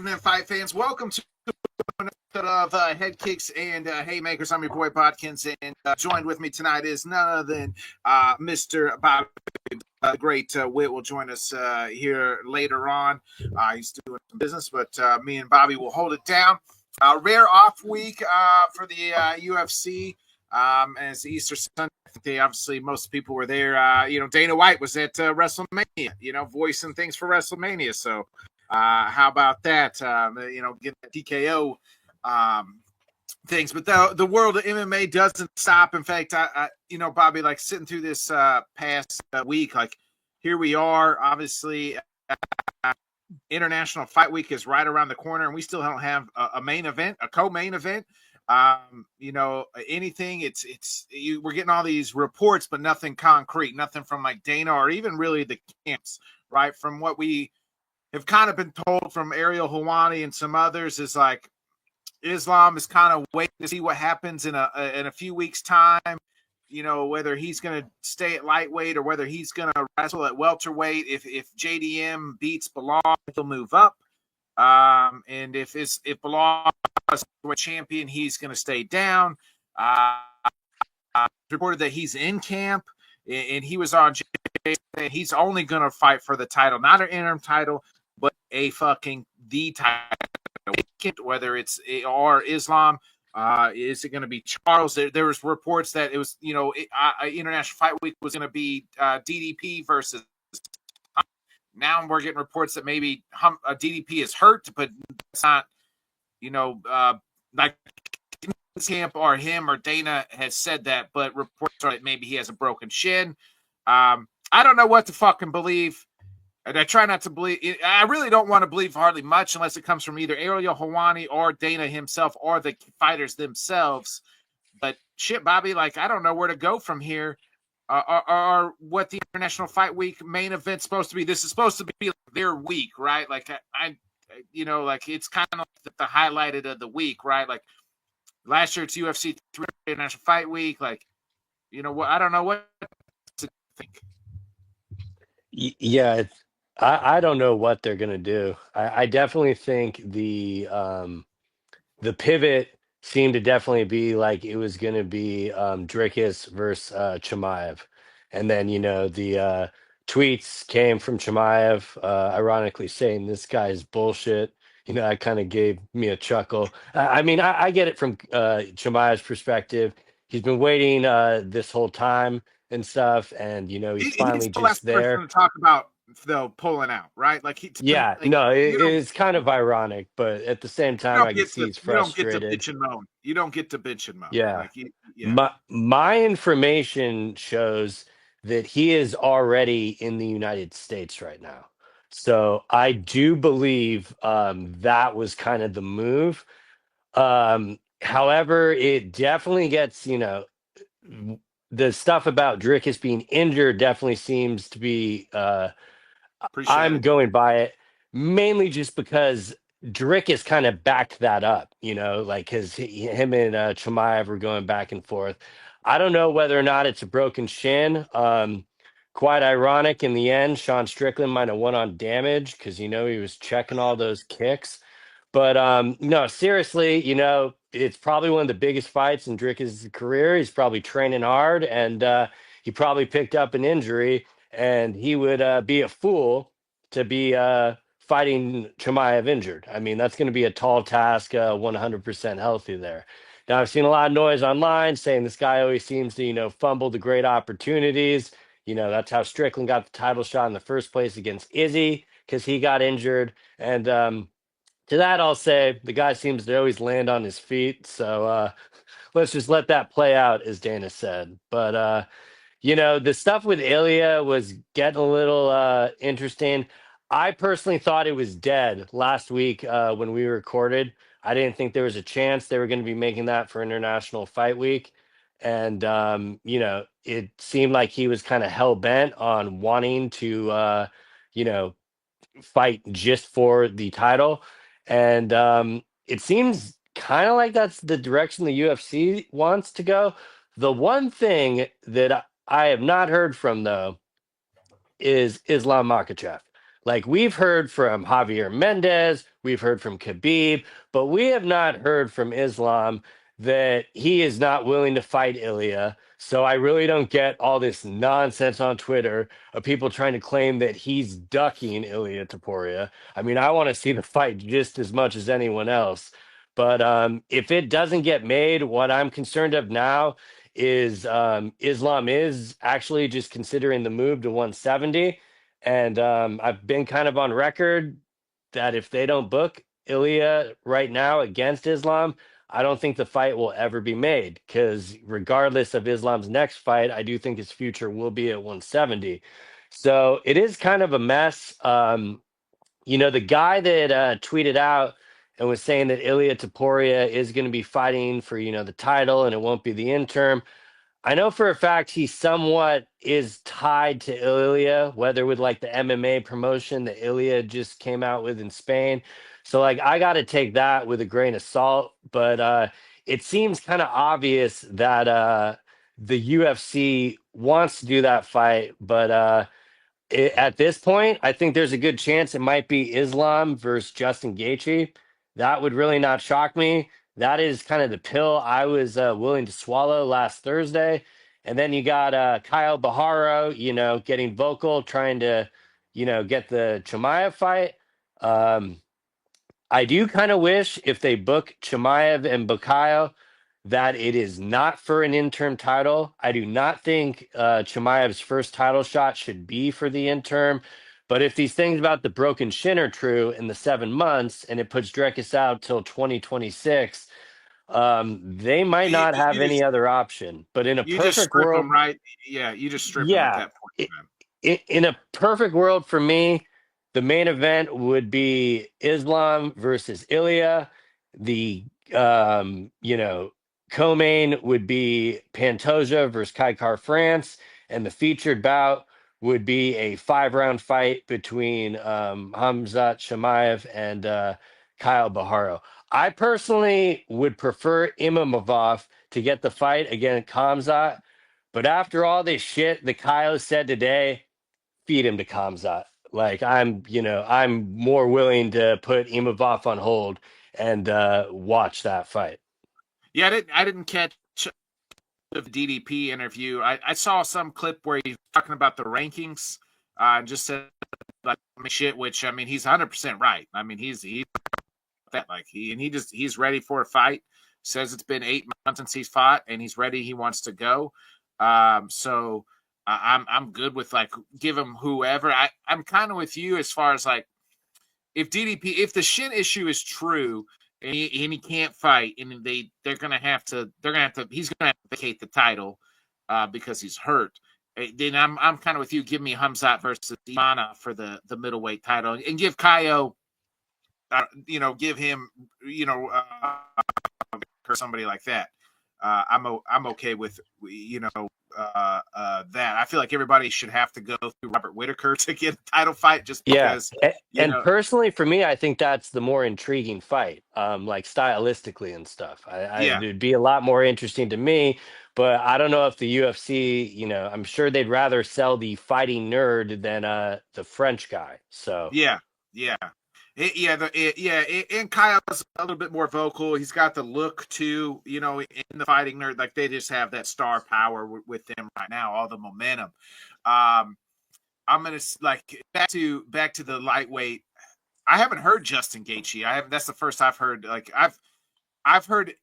evening, fight fans. Welcome to another episode of Headkicks and Haymakers. I'm your boy Bodkins, and joined with me tonight is none other than Mr. Bobby. Great Wit will join us here later on. He's doing some business, but me and Bobby will hold it down. Rare off week for the UFC. And it's Easter Sunday. Obviously, most people were there. Dana White was at WrestleMania, voicing things for WrestleMania. So, how about that? Getting DKO things. But the world of MMA doesn't stop. In fact, Bobby, like sitting through this past week, like here we are. Obviously, International Fight Week is right around the corner, and we still don't have a main event, a co-main event. Anything. We're getting all these reports, but nothing concrete, nothing from like Dana or even really the camps, right? From what we have kind of been told from Ariel Helwani and some others is like Islam is kind of waiting to see what happens in a few weeks' time. Whether he's going to stay at lightweight or whether he's going to wrestle at welterweight. If JDM beats Bilal, he'll move up. And if Bilal is a champion, he's going to stay down. Reported that he's in camp, and he was on. He's only going to fight for the title, not an interim title, but the title. Whether it's or Islam, is it going to be Charles? There was reports that it was, International Fight Week was going to be DDP versus. Now we're getting reports that maybe DDP is hurt, but it's not, like camp or him or Dana has said that, but reports are that maybe he has a broken shin. I don't know what to fucking believe. And I try not to believe. I really don't want to believe hardly much unless it comes from either Ariel Helwani or Dana himself or the fighters themselves. But shit, Bobby, like I don't know where to go from here. Or what the International Fight Week main event's supposed to be. This is supposed to be their week, right? Like like it's kind of like the highlighted of the week, right? Like last year it's UFC 3 International Fight Week. Like, what? I don't know what to think. Yeah, I don't know what they're gonna do. I definitely think the pivot seemed to definitely be like it was going to be Dricus versus Chimaev. And then, the tweets came from Chimaev, ironically saying this guy is bullshit. That kind of gave me a chuckle. I get it from Chimaev's perspective. He's been waiting this whole time and stuff. And, he's finally the last just there. person to talk about though pulling out, right? Like it's kind of ironic, but at the same time, I can see he's frustrated. You don't get to bitch and moan. You don't get to bitch and moan. Yeah. My information shows that he is already in the United States right now. So I do believe that was kind of the move. However, it definitely gets, the stuff about Dricus being injured definitely seems to be I'm going by it mainly just because Dricus kind of backed that up, like him and Chimaev were going back and forth. I don't know whether or not it's a broken shin. Quite ironic in the end, Sean Strickland might have won on damage because, he was checking all those kicks. But no, seriously, it's probably one of the biggest fights in Dricus' career. He's probably training hard and he probably picked up an injury. And he would be a fool to be fighting Chimaev injured. I mean, that's going to be a tall task, 100% healthy there. Now, I've seen a lot of noise online saying this guy always seems to, fumble the great opportunities. That's how Strickland got the title shot in the first place against Izzy because he got injured. And to that, I'll say the guy seems to always land on his feet. So let's just let that play out, as Dana said. But, the stuff with Ilya was getting a little interesting. I personally thought it was dead last week when we recorded. I didn't think there was a chance they were going to be making that for International Fight Week. And, it seemed like he was kind of hell-bent on wanting to, fight just for the title. And it seems kind of like that's the direction the UFC wants to go. The one thing that I have not heard from, though, is Islam Makhachev. Like, we've heard from Javier Mendez, We've heard from Khabib, but we have not heard from Islam that he is not willing to fight Ilya. So I really don't get all this nonsense on Twitter of people trying to claim that he's ducking Ilya Taporia. I mean, I want to see the fight just as much as anyone else. But if it doesn't get made, what I'm concerned of now is Islam is actually just considering the move to 170. And I've been kind of on record that if they don't book Ilya right now against Islam, I don't think the fight will ever be made because regardless of Islam's next fight, I do think his future will be at 170. So it is kind of a mess. The guy that tweeted out and was saying that Ilya Taporia is going to be fighting for, the title and it won't be the interim. I know for a fact he somewhat is tied to Ilya, whether with like the MMA promotion that Ilya just came out with in Spain. So like I got to take that with a grain of salt, but it seems kind of obvious that the UFC wants to do that fight, but at this point, I think there's a good chance it might be Islam versus Justin Gaethje. That would really not shock me. That is kind of the pill I was willing to swallow last Thursday. And then you got Kyle Baharo, getting vocal, trying to, get the Chimaev fight. Um, I do kind of wish if they book Chimaev and Bukayo that it is not for an interim title. I do not think Chimaev's first title shot should be for the interim. But if these things about the broken shin are true in the 7 months and it puts Drekis out till 2026, they might not have any other option. But in a You just perfect strip world, him, right? Yeah, you just strip him at yeah, that point, man. in a perfect world for me, the main event would be Islam versus Ilya. The co-main would be Pantoja versus Kaikar France, and the featured bout would be a 5-round fight between Hamzat Shamaev and Kyle Baharo. I personally would prefer Imamov to get the fight against Hamzat, but after all this shit that Kyle said today, feed him to Kamzat. Like I'm more willing to put Imavov on hold and watch that fight. Yeah, I didn't catch the DDP interview. I saw some clip where he's talking about the rankings. Just said like shit, which I mean he's 100% right. I mean he's that like he's ready for a fight. Says it's been 8 months since he's fought and he's ready. He wants to go. So I'm good with like give him whoever. I'm kind of with you as far as like if the shin issue is true and he can't fight and they're gonna have to he's gonna have to vacate the title because he's hurt. Then I'm kind of with you. Give me Hamzat versus Imana for the middleweight title and give Kaio, give him, or somebody like that. I'm okay with that. I feel like everybody should have to go through Robert Whitaker to get a title fight just because. And personally, for me, I think that's the more intriguing fight, like stylistically and stuff. It'd be a lot more interesting to me, but I don't know if the UFC, I'm sure they'd rather sell the fighting nerd than the French guy. So yeah. And Kyle's a little bit more vocal. He's got the look too, in the fighting nerd. Like they just have that star power with them right now, all the momentum. I'm gonna like back to the lightweight. I haven't heard Justin Gaethje. That's the first I've heard. Like I've heard,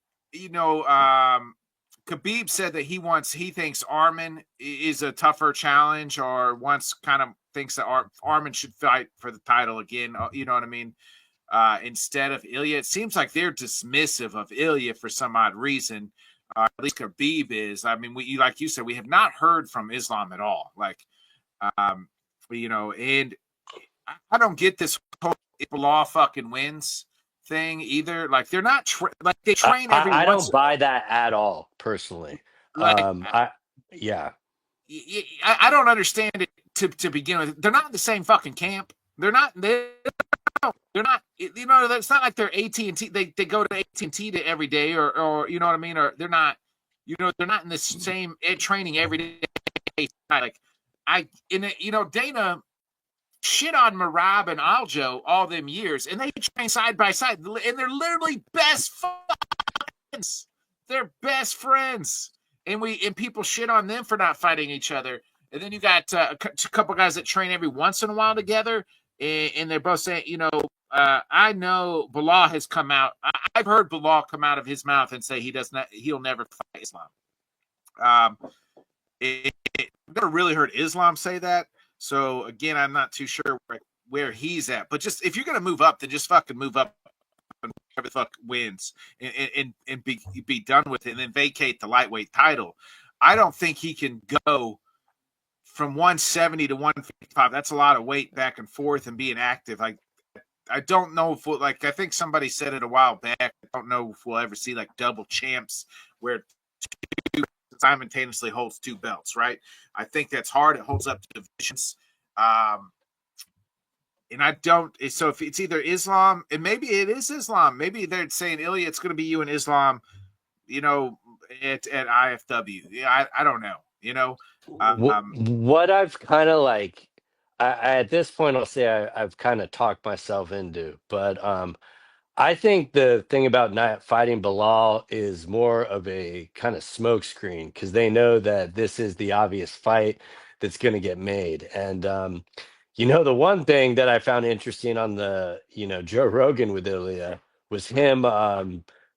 Khabib said that he thinks Arman is a tougher challenge, or thinks that Arman should fight for the title again. You know what I mean? Instead of Ilya, it seems like they're dismissive of Ilya for some odd reason. At least Khabib is. I mean, like you said, we have not heard from Islam at all. Like, and I don't get this whole law fucking wins thing either. Like they're not like they train every. I don't buy that at all, personally. Like, yeah. I don't understand it to begin with. They're not in the same fucking camp. They're not. They're not. It's not like they're AT&T. They go to AT&T every day, or you know what I mean. Or they're not. They're not in the same training every day. Like Dana. shit on Merab and Aljo all them years, and they train side by side, and they're literally best friends. They're best friends, and people shit on them for not fighting each other. And then you got a couple guys that train every once in a while together, and they're both saying, I know Bilal has come out. I've heard Bilal come out of his mouth and say he'll never fight Islam. I've never really heard Islam say that. So again, I'm not too sure where he's at. But just if you're gonna move up, then just fucking move up and whoever the fuck wins and be done with it, and then vacate the lightweight title. I don't think he can go from 170 to 155. That's a lot of weight back and forth and being active. Like, I don't know if I think somebody said it a while back. I don't know if we'll ever see like double champs where two simultaneously holds two belts, right? I think that's hard. It holds up to divisions. And I don't. So if it's either Islam, and maybe it is Islam, maybe they're saying, Ilya, it's going to be you and Islam, at IFW. Yeah, I don't know. What I've kind of like, at this point, I'll say I've kind of talked myself into, but I think the thing about not fighting Bilal is more of a kind of smokescreen because they know that this is the obvious fight that's going to get made. And, the one thing that I found interesting on the, Joe Rogan with Ilya was him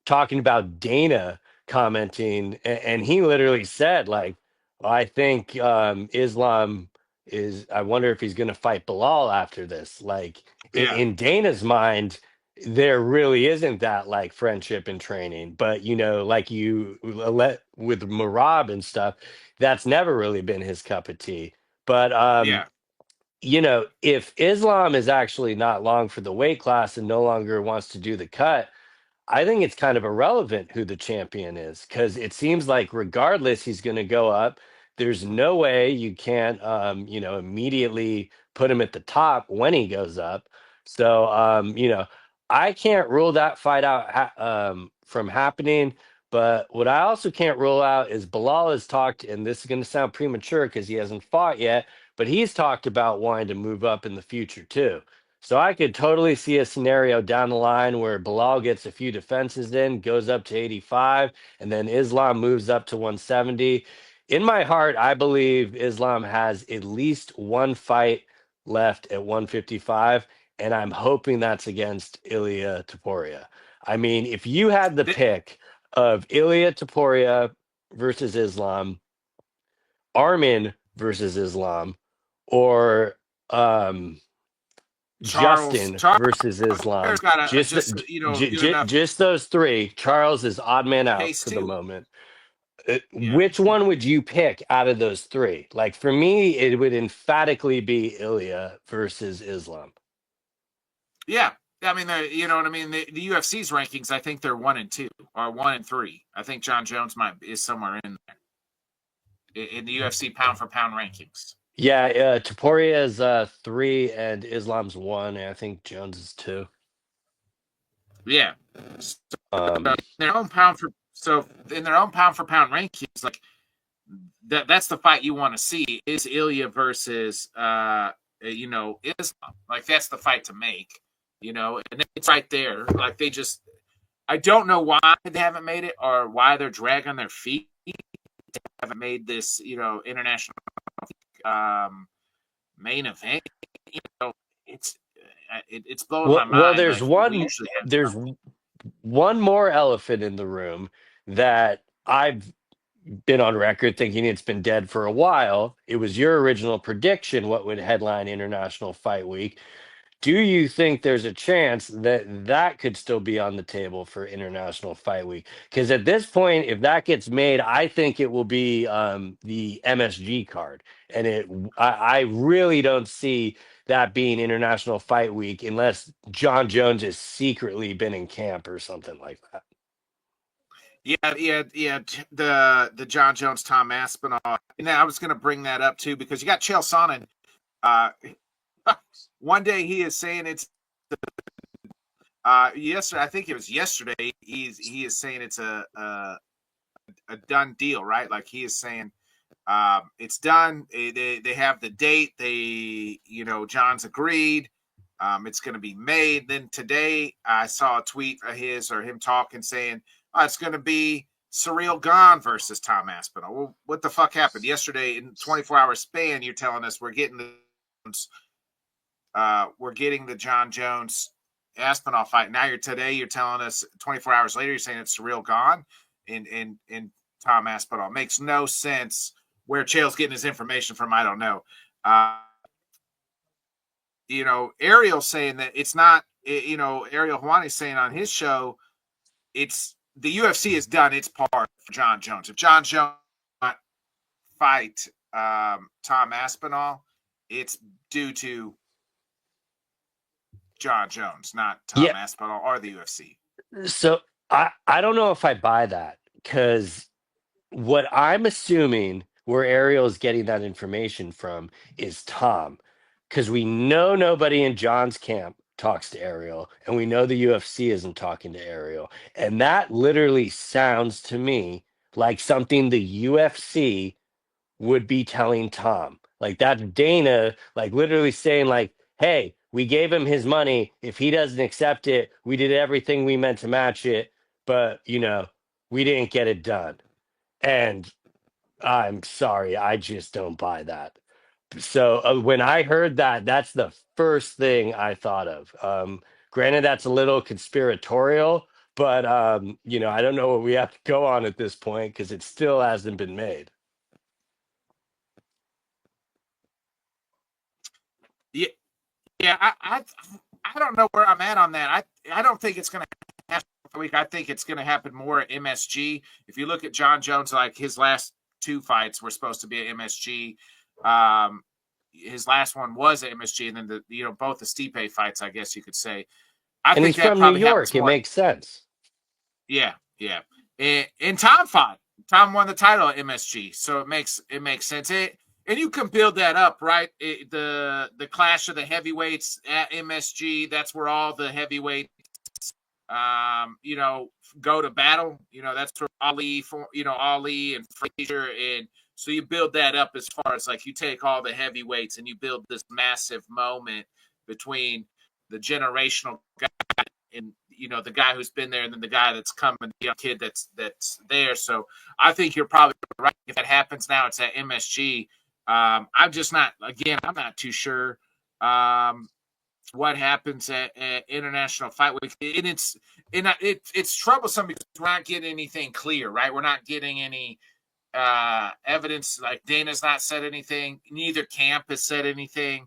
talking about Dana commenting. And he literally said, like, I think Islam I wonder if he's going to fight Bilal after this. Like, Yeah, in Dana's mind, there really isn't that like friendship and training, but like you let with Marab and stuff, that's never really been his cup of tea. But yeah. if Islam is actually not long for the weight class and no longer wants to do the cut, I think it's kind of irrelevant who the champion is because it seems like regardless, he's going to go up. There's no way you can't, immediately put him at the top when he goes up. So, I can't rule that fight out from happening. But what I also can't rule out is Bilal has talked, and this is going to sound premature because he hasn't fought yet, but he's talked about wanting to move up in the future too. So I could totally see a scenario down the line where Bilal gets a few defenses in, goes up to 85, and then Islam moves up to 170. In my heart, I believe Islam has at least one fight left at 155, and I'm hoping that's against Ilia Topuria. I mean, if you had the pick of Ilia Topuria versus Islam, Armin versus Islam, or Justin Charles versus Islam. got to Just just do enough just those three. Charles is odd man out pace for the too. moment. Yeah, Which one would you pick out of those three? Like for me, it would emphatically be Ilya versus Islam. yeah. I mean, you know what I mean. The UFC's rankings, I think they're 1 and 2 or 1 and 3. I think John Jones is somewhere in there in the UFC pound for pound rankings. Yeah, Topuria is 3 and Islam's 1, and I think Jones is 2. Yeah, so, Um, their own pound for in their own pound for pound rankings, like that's the fight you want to see is Ilya versus Islam. Like that's the fight to make. And it's right there. Like I don't know why they haven't made it or why they're dragging their feet. They haven't made this, international main event. It's it's blowing my well, mind. Like we usually have there's one more elephant in the room that I've been on record thinking it's been dead for a while. It was your original prediction what would headline International Fight Week. Do you think there's a chance that that could still be on the table for International Fight Week? Because at this point, if that gets made, I think it will be the MSG card, and I really don't see that being International Fight Week unless John Jones has secretly been in camp or something like that. Yeah. The John Jones, Tom Aspinall. And I was going to bring that up too because you got Chael Sonnen. One day he is saying it's yesterday. I think it was yesterday. He is saying it's a done deal, right? Like he is saying It's done. They have the date. John's agreed. It's going to be made. Then today I saw a tweet of his or him talking saying, oh, it's going to be Surreal Gone versus Tom Aspinall. Well, what the fuck happened yesterday in 24-hour span? You're telling us we're getting the John Jones Aspinall fight. Now you're telling us 24 hours later you're saying it's Surreal Gone in Tom Aspinall. It makes no sense where Chael's getting his information from. I don't know. Ariel saying that it's not. Ariel Hawani's saying on his show, it's the UFC is done its part for John Jones. If John Jones fight Tom Aspinall, it's due to John Jones, not Tom Yeah. Aspinall or the UFC. So I don't know if I buy that, because what I'm assuming where Ariel's getting that information from is Tom, because we know nobody in John's camp talks to Ariel, and we know the UFC isn't talking to Ariel. And that literally sounds to me like something the UFC would be telling Tom. Like, that's Dana, like, literally saying, like, hey, we gave him his money. If he doesn't accept it, we did everything we meant to match it, but we didn't get it done. And I'm sorry, I just don't buy that. So when I heard that, that's the first thing I thought of. Granted, that's a little conspiratorial, but I don't know what we have to go on at this point because it still hasn't been made. Yeah, yeah. I don't know where I'm at on that. I don't think it's going to happen week. I think it's going to happen more at MSG. If you look at John Jones, like his last two fights were supposed to be at MSG. His last one was at MSG, and then both the Stipe fights, I guess you could say. I And think he's that from New probably happens York. It more. makes sense. Yeah, yeah. And Tom fought. Tom won the title at MSG, so it makes sense. And you can build that up, right? The clash of the heavyweights at MSG. That's where all the heavyweights, go to battle. That's where Ali and Frazier, and so you build that up as far as like you take all the heavyweights and you build this massive moment between the generational guy and the guy who's been there and then the guy that's coming, the young kid that's there. So I think you're probably right. If that happens now, it's at MSG. I'm just not. Again, I'm not too sure what happens at International Fight Week, and it's troublesome because we're not getting anything clear, right? We're not getting any evidence. Like Dana's not said anything. Neither camp has said anything.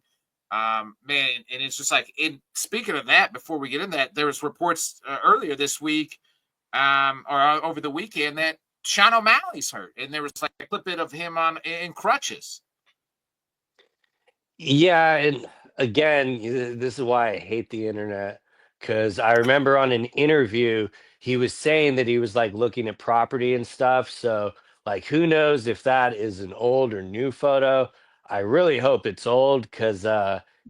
Man, and it's just like, speaking of that, before we get into that, there was reports earlier this week, or over the weekend, that Sean O'Malley's hurt, and there was like a clip of him in crutches. Yeah, and again, this is why I hate the internet, because I remember on an interview he was saying that he was like looking at property and stuff. So, like, who knows if that is an old or new photo? I really hope it's old, because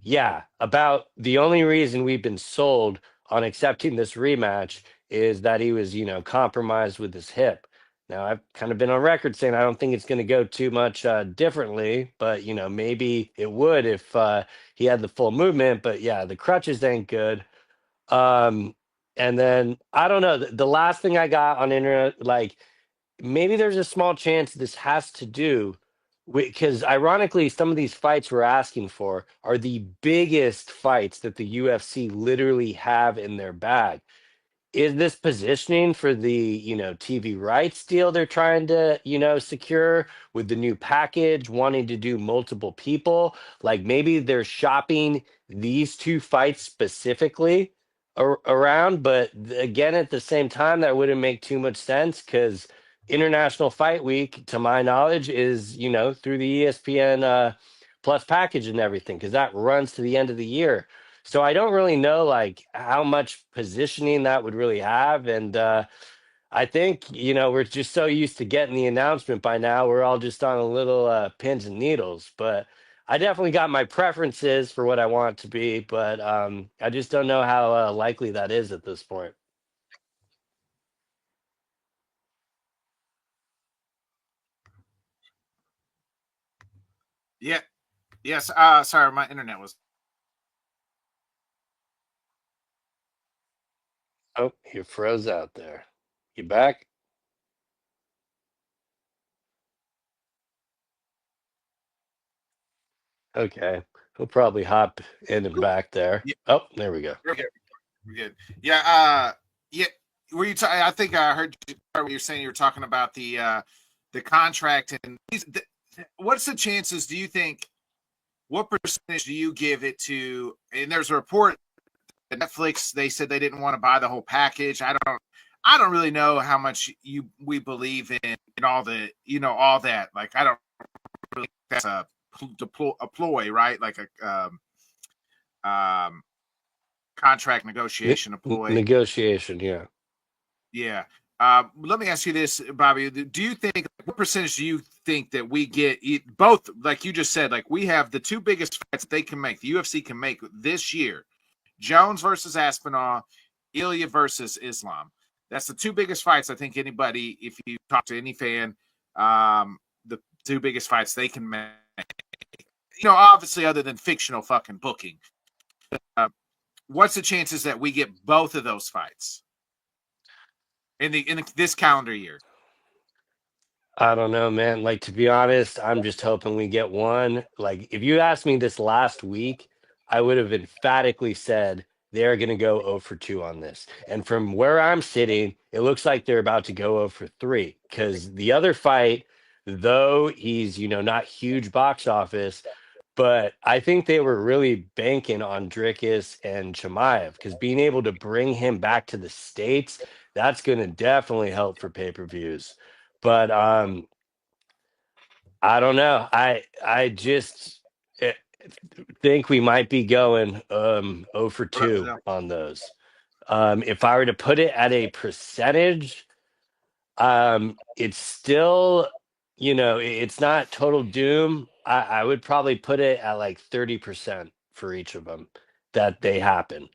yeah, about the only reason we've been sold on accepting this rematch is that he was, compromised with his hip. Now, I've kind of been on record saying I don't think it's going to go too much differently, but maybe it would if he had the full movement. But yeah, the crutches ain't good. Um, and then I don't know. The last thing I got on internet, like, maybe there's a small chance this has to do because, ironically, some of these fights we're asking for are the biggest fights that the UFC literally have in their bag. Is this positioning for the TV rights deal they're trying to secure with the new package, wanting to do multiple people? Like, maybe they're shopping these two fights specifically around, but again, at the same time, that wouldn't make too much sense, because International Fight Week, to my knowledge, is through the ESPN plus package and everything, because that runs to the end of the year. So I don't really know like how much positioning that would really have. And I think, we're just so used to getting the announcement by now. We're all just on a little pins and needles. But I definitely got my preferences for what I want it to be. But I just don't know how likely that is at this point. Yeah. Yes. Sorry, my internet was. Oh, you froze out there. You back? Okay. He'll probably hop in and back there. Yeah. Oh, there we go. We're good. We're good. Yeah. Yeah. Were you? I think I heard you, what you're saying. You were talking about the contract and what's the chances? Do you think? What percentage do you give it to? And there's a report that Netflix. They said they didn't want to buy the whole package. I don't really know how much we believe in all the all that. Like I don't really think that's a ploy, right? Like a contract negotiation, a ploy. Negotiation, yeah. Yeah. Let me ask you this, Bobby. Do you think what percentage do you think that we get both? Like you just said, like we have the two biggest fights they can make, the UFC can make this year: Jones versus Aspinall, Ilya versus Islam. That's the two biggest fights I think anybody, if you talk to any fan, the two biggest fights they can make. Obviously, other than fictional fucking booking. What's the chances that we get both of those fights in this calendar year? I don't know, man. Like, to be honest, I'm just hoping we get one. Like, if you asked me this last week, I would have emphatically said they're going to go 0 for 2 on this. And from where I'm sitting, it looks like they're about to go 0 for 3 because the other fight, though he's, not huge box office, but I think they were really banking on Dricus and Chimaev because being able to bring him back to the States, that's going to definitely help for pay-per-views. But I don't know. I just eh, think we might be going 0 for 2 on those. If I were to put it at a percentage, it's still, it's not total doom. I would probably put it at like 30% for each of them that they happen.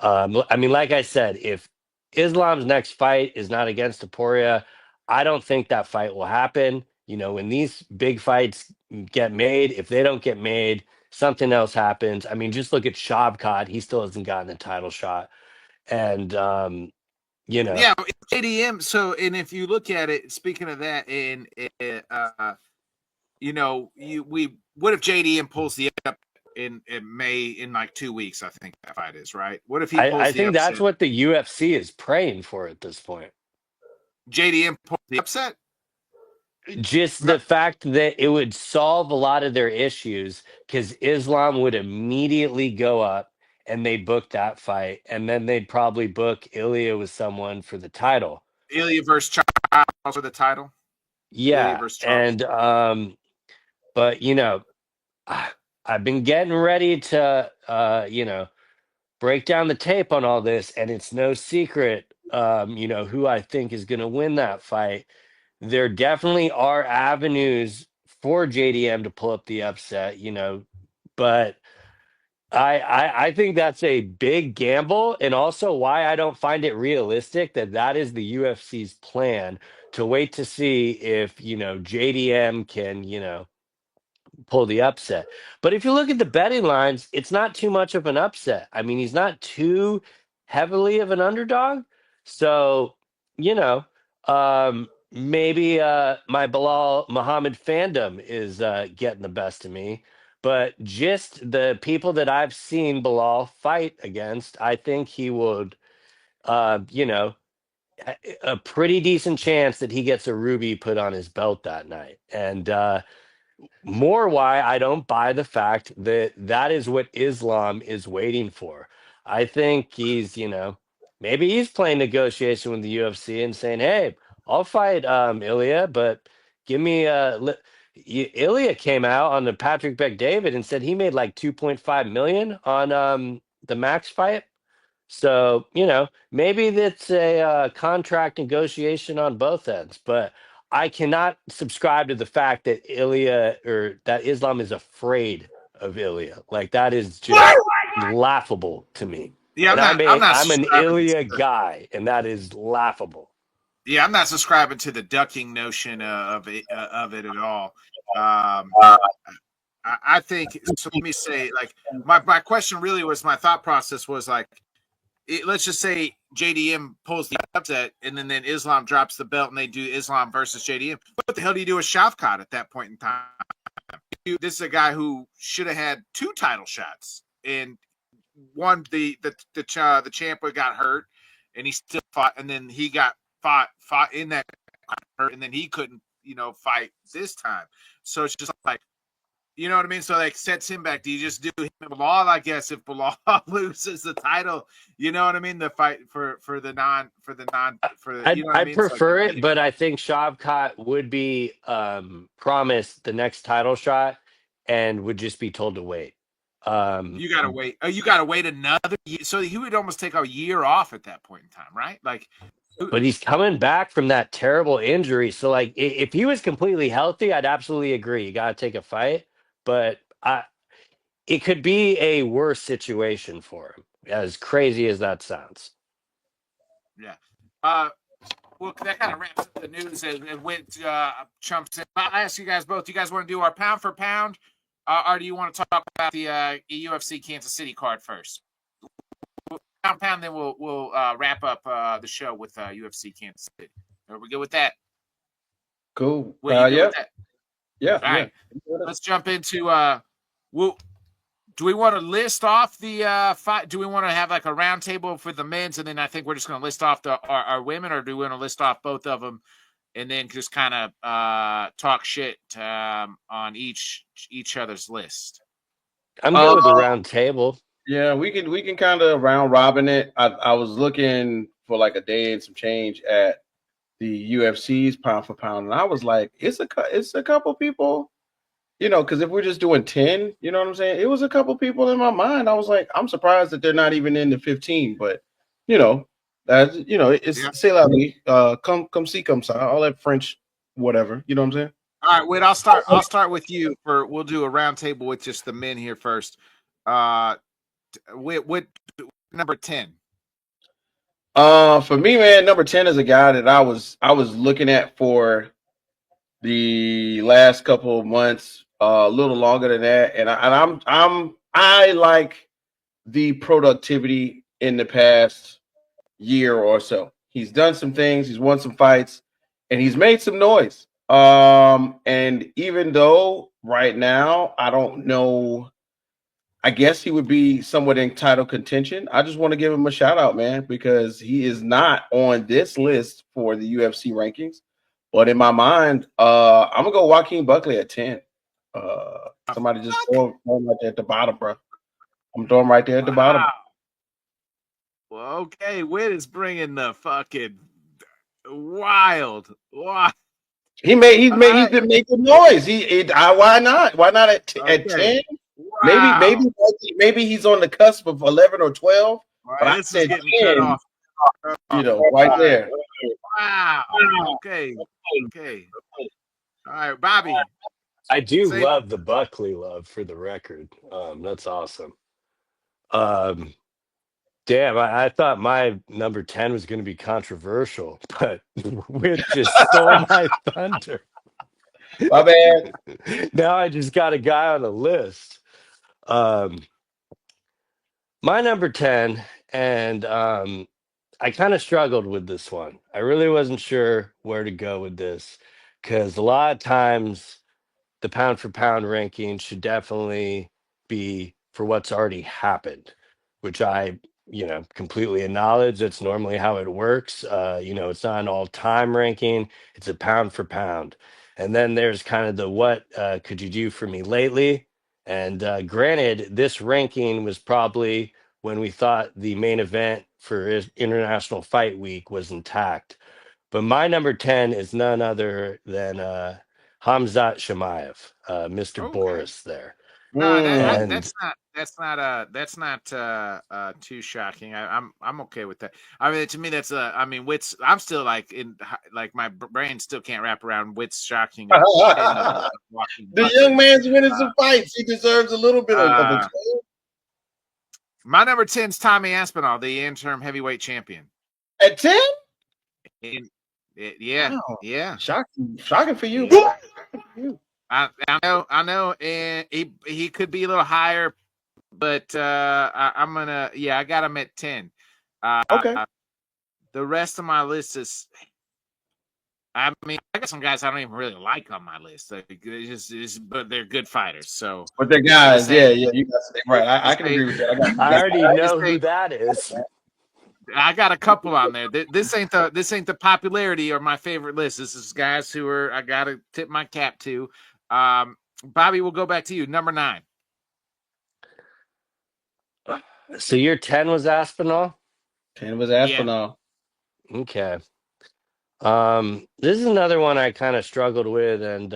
I mean, like I said, if Islam's next fight is not against Taporia, I don't think that fight will happen. When these big fights get made, if they don't get made, something else happens. I mean, just look at Shavkat. He still hasn't gotten a title shot. And, Yeah, JDM. So, and if you look at it, speaking of that, and we what if JDM pulls the up in May in like 2 weeks? I think that fight is right. What if he pulls I the think that's upset? what the UFC is praying for at this point. JDM pulls the upset. Just No, the fact that it would solve a lot of their issues because Islam would immediately go up and they book that fight, and then they'd probably book Ilya with someone for the title. Ilya versus Charles for the title. Ilya Yeah, versus Charles. and but I've been getting ready to break down the tape on all this, and it's no secret, who I think is going to win that fight. There definitely are avenues for JDM to pull up the upset, but I think that's a big gamble, and also why I don't find it realistic that is the UFC's plan to wait to see if JDM can pull the upset. But if you look at the betting lines, it's not too much of an upset. I mean, he's not too heavily of an underdog. So, maybe my Bilal Muhammad fandom is getting the best of me. But just the people that I've seen Bilal fight against, I think he would, a pretty decent chance that he gets a ruby put on his belt that night. And more why I don't buy the fact that that is what Islam is waiting for. I think he's, maybe he's playing negotiation with the UFC and saying, "Hey, I'll fight Ilya, but give me Ilya came out on the Patrick Beck David and said he made like 2.5 million on the Max fight. So, maybe that's a contract negotiation on both ends, but I cannot subscribe to the fact that Ilya or that Islam is afraid of Ilya. Like that is just laughable to me. Yeah, And I'm not I'm an subscribing Ilya to guy, and that is laughable. yeah, I'm not subscribing to the ducking notion of it at all. I think so. Let me say, like, my question really was, my thought process was like, let's just say JDM pulls the upset, and then Islam drops the belt, and they do Islam versus JDM. What the hell do you do with Shavkat at that point in time? This is a guy who should have had 2 title shots, and one the champ got hurt, and he still fought, and then he got fought in that hurt, and then he couldn't fight this time. So it's just like, you know what I mean? So like sets him back. Do you just do him and Bilal? I guess if Bilal loses the title, you know what I mean? The fight for the I'd prefer it, but I think Shavkat would be promised the next title shot and would just be told to wait. You gotta wait. You gotta wait another year. So he would almost take a year off at that point in time, right? Like, but he's coming back from that terrible injury. So like, if he was completely healthy, I'd absolutely agree. You gotta take a fight, but it could be a worse situation for him, as crazy as that sounds. Yeah. Well, that kind of wraps up the news and went chumps in. I'll ask you guys both. Do you guys want to do our pound for pound, or do you want to talk about the UFC Kansas City card first? Pound, then we'll wrap up the show with UFC Kansas City. Are we good with that? Cool. Yeah. Yeah. All right. Let's jump into. Do we want to list off the fight? Do we want to have like a round table for the men's, and then I think we're just going to list off our women, or do we want to list off both of them, and then just kind of talk shit on each other's list? I'm good with the round table. Yeah, we can kind of round robin it. I was looking for like a day and some change at the UFC's pound for pound, and I was like, it's a couple people. Because if we're just doing 10, you know what I'm saying? It was a couple people in my mind. I was like, I'm surprised that they're not even in the 15. But, it's c'est la vie. Come see, come ça. All that French, whatever. You know what I'm saying? All right, wait. I'll start with you. We'll do a round table with just the men here first. What number 10? For me, man, number 10 is a guy that I was looking at for the last couple of months, a little longer than that, and I like the productivity in the past year or so. He's done some things, he's won some fights, and he's made some noise. And even though right now I don't know, I guess he would be somewhat in title contention. I just want to give him a shout out, man, because he is not on this list for the UFC rankings. But in my mind, I'm gonna go Joaquin Buckley at 10. Somebody just throw him right there at the bottom, bro. I'm throwing him right there at the bottom. Well, okay, Witt is bringing the fucking wild. He's been making noise. Why not? Why not at 10? Wow. Maybe he's on the cusp of 11 or 12. Right, but I said 10, cut off. Right there. Wow. Okay. All right, Bobby. I do love the Buckley love, for the record. That's awesome. Damn, I thought my number 10 was going to be controversial, but Witt just stole my thunder. My bad. Now I just got a guy on the list. My number 10, and I kind of struggled with this one. I really wasn't sure where to go with this, because a lot of times the pound for pound ranking should definitely be for what's already happened, which I completely acknowledge. That's normally how it works. It's not an all-time ranking, it's a pound for pound. And then there's kind of the what could you do for me lately. And granted, this ranking was probably when we thought the main event for International Fight Week was intact. But my number 10 is none other than Hamzat Shemaev, Mr. Boris there. No, that's not too shocking. I'm okay with that. I mean, to me, that's Witt's. I'm still like my brain still can't wrap around Witt's shocking. The young man's winning some fights. He deserves a little bit of exposure. My number 10 is Tommy Aspinall, the interim heavyweight champion. At 10? Yeah. Shocking for you. I know, and he could be a little higher, but I'm gonna I got him at 10. Okay. The rest of my list is, I mean, I got some guys I don't even really like on my list. But they're good fighters. So, But they're guys, yeah, you guys, right. I can agree with that. I already know who say, that is. I got a couple on there. This ain't the popularity or my favorite list. This is guys who are I gotta tip my cap to. Bobby, we'll go back to you. Number 9. So your 10 was Aspinall? 10 was Yeah. Aspinall. Okay. This is another one I kind of struggled with and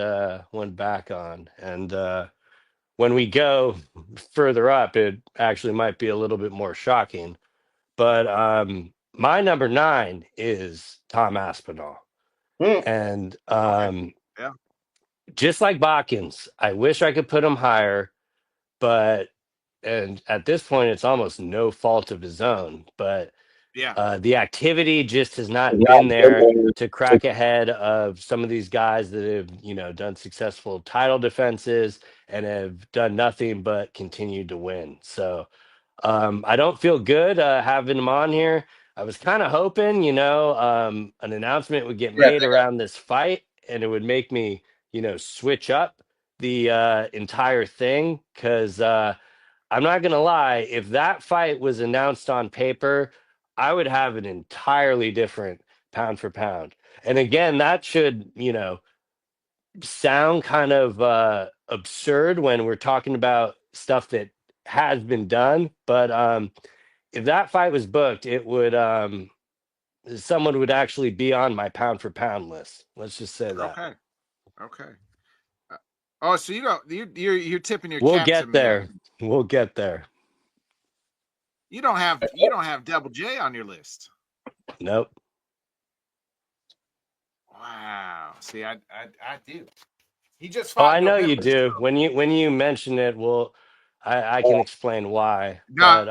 went back on. And when we go further up, it actually might be a little bit more shocking. But my number 9 is Tom Aspinall. Mm. And Okay. Yeah. just like Botkins, I wish I could put him higher, but and at this point it's almost no fault of his own, but Yeah. the activity just has not been there to crack ahead of some of these guys that have, done successful title defenses and have done nothing but continued to win. So I don't feel good having him on here. I was kind of hoping, an announcement would get Yeah, made around this fight and it would make me, switch up the entire thing. Because I'm not going to lie, if that fight was announced on paper, I would have an entirely different pound for pound. And again, that should, sound kind of absurd when we're talking about stuff that has been done. But if that fight was booked, it would someone would actually be on my pound for pound list. Let's just say that. Okay. Okay. Oh, so you're tipping your We'll cap to get me on. there. We'll get there. You don't have Double J on your list. Nope. Wow. See, I do. He just Oh, fought I in know you November. do. When you mention it, I can explain why. No,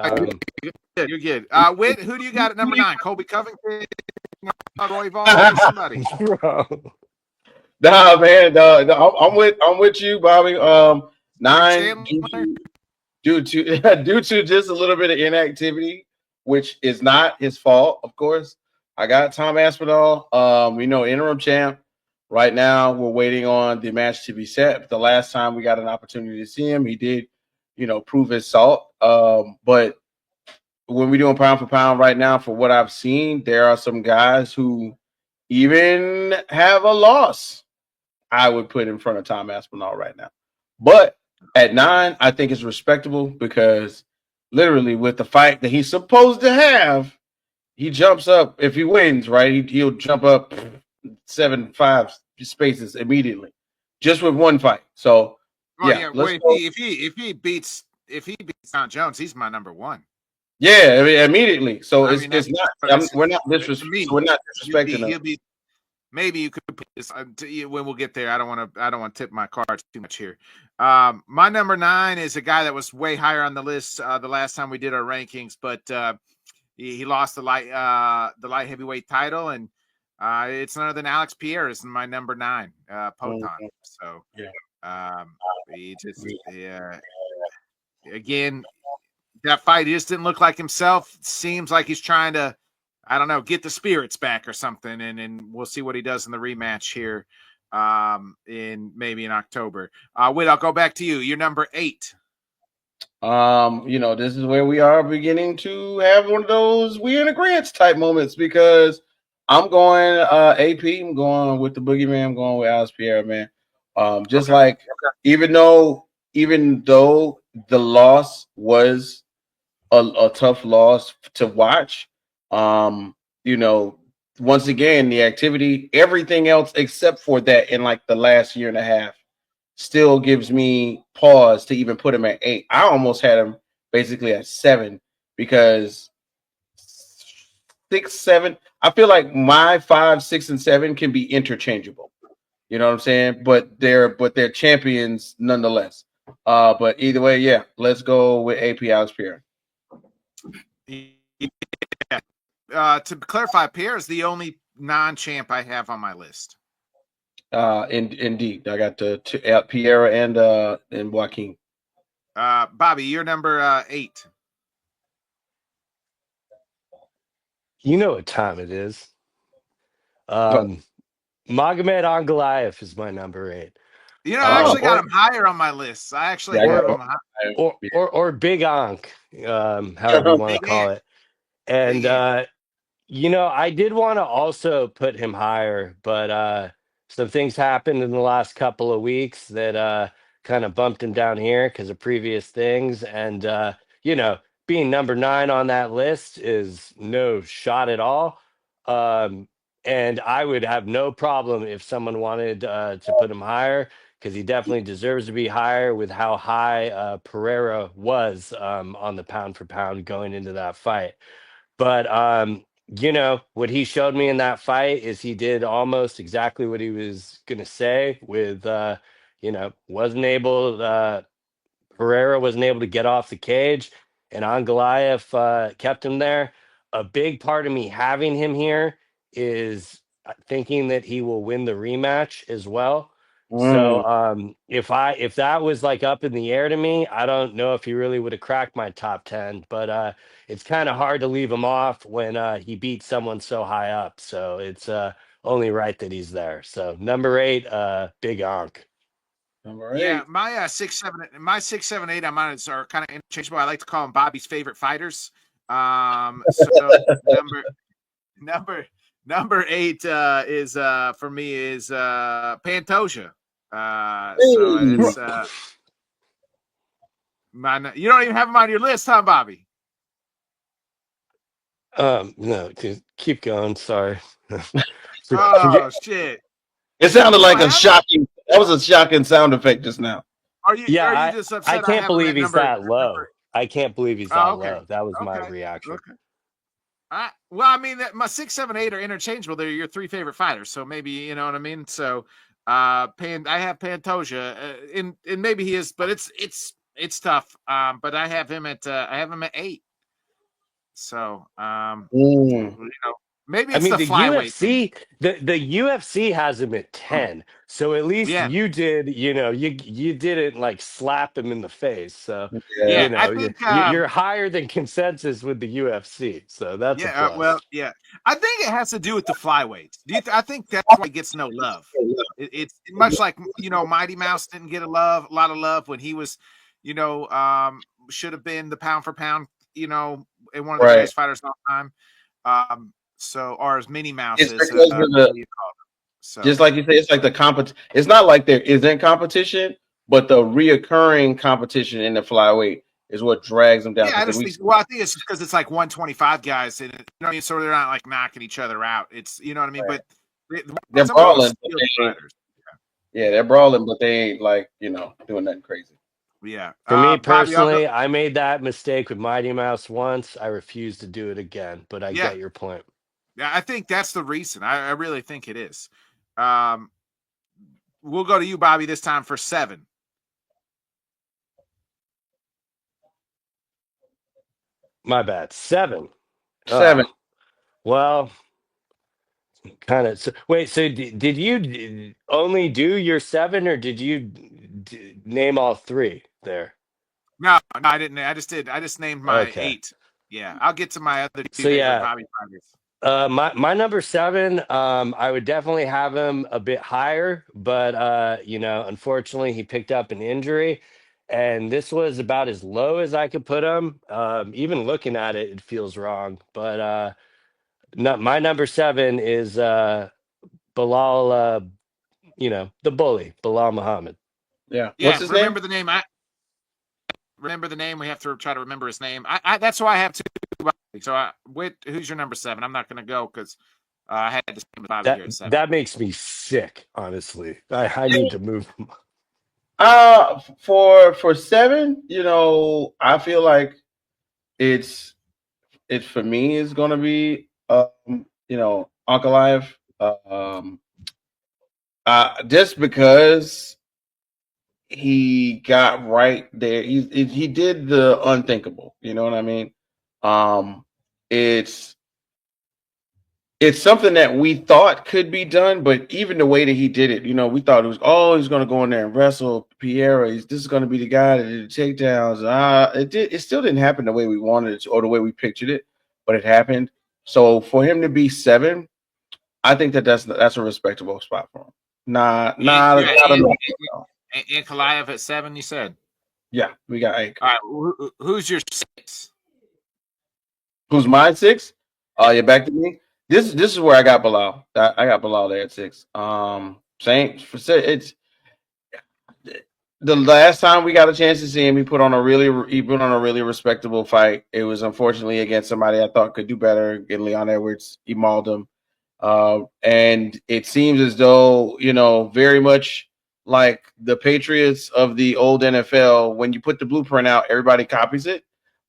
But you're good. Whit, who do you got at number 9? Colby Covington, Roy Vall, somebody. bro. Nah, man, I'm with you, Bobby. Rick 9 Chandler. due to due to just a little bit of inactivity, which is not his fault, of course. I got Tom Aspinall, interim champ. Right now, we're waiting on the match to be set. The last time we got an opportunity to see him, he did, prove his salt. But when we're doing pound for pound right now, for what I've seen, there are some guys who even have a loss I would put in front of Tom Aspinall right now. But at 9, I think it's respectable because literally with the fight that he's supposed to have, he jumps up. If he wins, right, he'll jump up 7-5 spaces immediately just with one fight. So Oh yeah, yeah. let's Well, go. if he beats John Jones, he's my number 1. Yeah, I mean, immediately. So I mean, it's not. We're not to me. we're not disrespecting He'll him. be. Maybe you could put this when we'll get there. I don't want to tip my cards too much here. My number 9 is a guy that was way higher on the list the last time we did our rankings, but he lost the light heavyweight title, and it's none other than Alex Pierre is my number 9, Poton. Mhm. So Yeah. he just again, that fight, he just didn't look like himself. Seems like he's trying to, I don't know, get the spirits back or something, and we'll see what he does in the rematch here in October. Whit, I'll go back to you. You're number 8. This is where we are beginning to have one of those we in agreement type moments because I'm going AP, I'm going with the boogeyman, I'm going with Alex Pierre, man. Just Okay. like even though the loss was a tough loss to watch, you know, once again, the activity, everything else except for that in like the last year and a half still gives me pause to even put him at 8. I almost had him basically at 7 because 6, 7. I feel like my 5, 6, and 7 can be interchangeable. You know what I'm saying? But they're champions nonetheless. But either way, yeah, let's go with AP Alex Pierre. To clarify, Pierre is the only non-champ I have on my list. Indeed, I got the Piera and Joaquin. Bobby, you're number 8. You know what time it is. But Magomed Ankalaev is my number 8. I actually got Or him higher on my list. I actually yeah, I have or him got high. or Big Ankh, however you want to Big call Ant. it. Big And Ant. I did want to also put him higher, but some things happened in the last couple of weeks that kind of bumped him down here because of previous things. And being number 9 on that list is no shot at all. Um, and I would have no problem if someone wanted to put him higher because he definitely deserves to be higher with how high Pereira was on the pound for pound going into that fight. But what he showed me in that fight is he did almost exactly what he was gonna say with wasn't able Pereira wasn't able to get off the cage, and Ankalaev kept him there. A big part of me having him here is thinking that he will win the rematch as well. So if that was like up in the air to me, I don't know if he really would have cracked my top 10, but it's kind of hard to leave him off when he beat someone so high up. So it's only right that he's there. So number 8, Big Onk. number Yeah, 8. my 6, 7, 8 on mine are kind of interchangeable. I like to call them Bobby's favorite fighters. So number number number 8 is for me is Pantoja. So Hey. it's you don't even have him on your list, huh, Bobby? No, keep going. Sorry. Oh shit! It sounded You don't like a have him? shocking. That was a shocking sound effect just now. Yeah, Are you I just I upset I can't have him believe at he's number that low. I can't believe he's Oh, that okay. low. That was my Okay. reaction. Okay. Well, I mean, my 6, 7, 8 are interchangeable. They're your 3 favorite fighters, so maybe you know what I mean. So, I have Pantoja, and maybe he is, but it's tough. But I have him at 8. So, Mm. maybe I it's mean, the the flyweight thing. UFC, the UFC has him at 10. So at least Yeah, you did, you didn't like slap him in the face. So, Yeah. I think you're higher than consensus with the UFC. So that's a Yeah, plus. I think it has to do with the flyweights. I think that's why he gets no love. It's much like Mighty Mouse didn't get a lot of love when he was, should have been the pound for pound, and one of the Right. greatest fighters of all time. Or as Minnie Mouse It's is, because of the, you call it. So just like you say, it's like the It's not like there isn't competition, but the reoccurring competition in the flyweight is what drags them down. yeah, I Because just we, think. Well, I think it's because it's like 125 guys, and so they're not like knocking each other out. It's you know what I mean. But they're some of the most brawling, but skilled they ain't. fighters. Yeah, they're brawling, but they ain't like doing nothing crazy. Yeah. For me Bobby, I'll go. personally, I made that mistake with Mighty Mouse once. I refuse to do it again, but I Yeah. get your point. Yeah. I think that's the reason. I really think it is. Um, we'll go to you, Bobby, this time for 7. My bad. 7. 7. Well, kind of. So, wait, so did you only do your 7 or did you name all 3 there? No, I didn't. I just named my Okay. 8. Yeah. I'll get to my other 2 So favorite yeah, Bobby fighters. my number 7, I would definitely have him a bit higher, but unfortunately he picked up an injury, and this was about as low as I could put him. Even looking at it, it feels wrong. But my number 7 is Bilal, the bully, Bilal Muhammad. Yeah. What's Yeah. his name? Remember the name. I remember the name. We have to try to remember his name. That's why I have 2. So, who's your number 7? I'm not going to go because I had the same with Bobby That here at 7. that makes me sick, honestly. I need to move. For 7, I feel like it's it for me is gonna be Ankalaev. Just because he got right there, he did the unthinkable. You know what I mean? Um, it's it's something that we thought could be done, but even the way that he did it, we thought it was, he's going to go in there and wrestle Piera. This is going to be the guy that did the takedowns. It still didn't happen the way we wanted it to, or the way we pictured it, but it happened. So for him to be 7, I think that's a respectable spot for him. Not Ankalaev at 7, you said? Yeah, we got Ank. All right, who's your 6? Who's my 6? Yeah, back to me. This is where I got Bilal. I got Bilal there at 6. Same for it's the last time we got a chance to see him. He put on a really respectable fight. It was unfortunately against somebody I thought could do better. Again, Leon Edwards. He mauled him, and it seems as though very much like the Patriots of the old NFL. When you put the blueprint out, everybody copies it.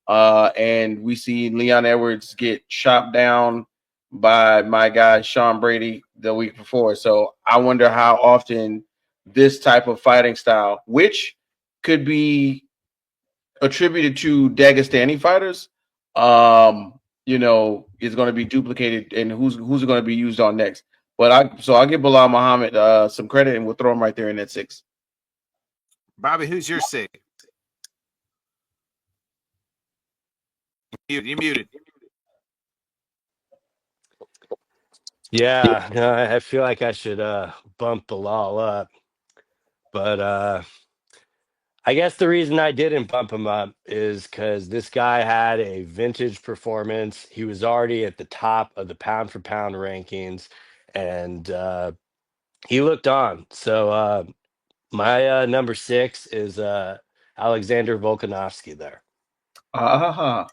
And we see Leon Edwards get chopped down by my guy Sean Brady the week before. So I wonder how often this type of fighting style, which could be attributed to Dagestani fighters, is going to be duplicated, and who's going to be used on next. But I'll give Bilal Muhammad some credit, and we'll throw him right there in that 6. Bobby, who's your 6? You're muted. Yeah, I feel like I should bump Bilal up, but I guess the reason I didn't bump him up is because this guy had a vintage performance. He was already at the top of the pound for pound rankings, and he looked on. So my number 6 is Alexander Volkanovski there. And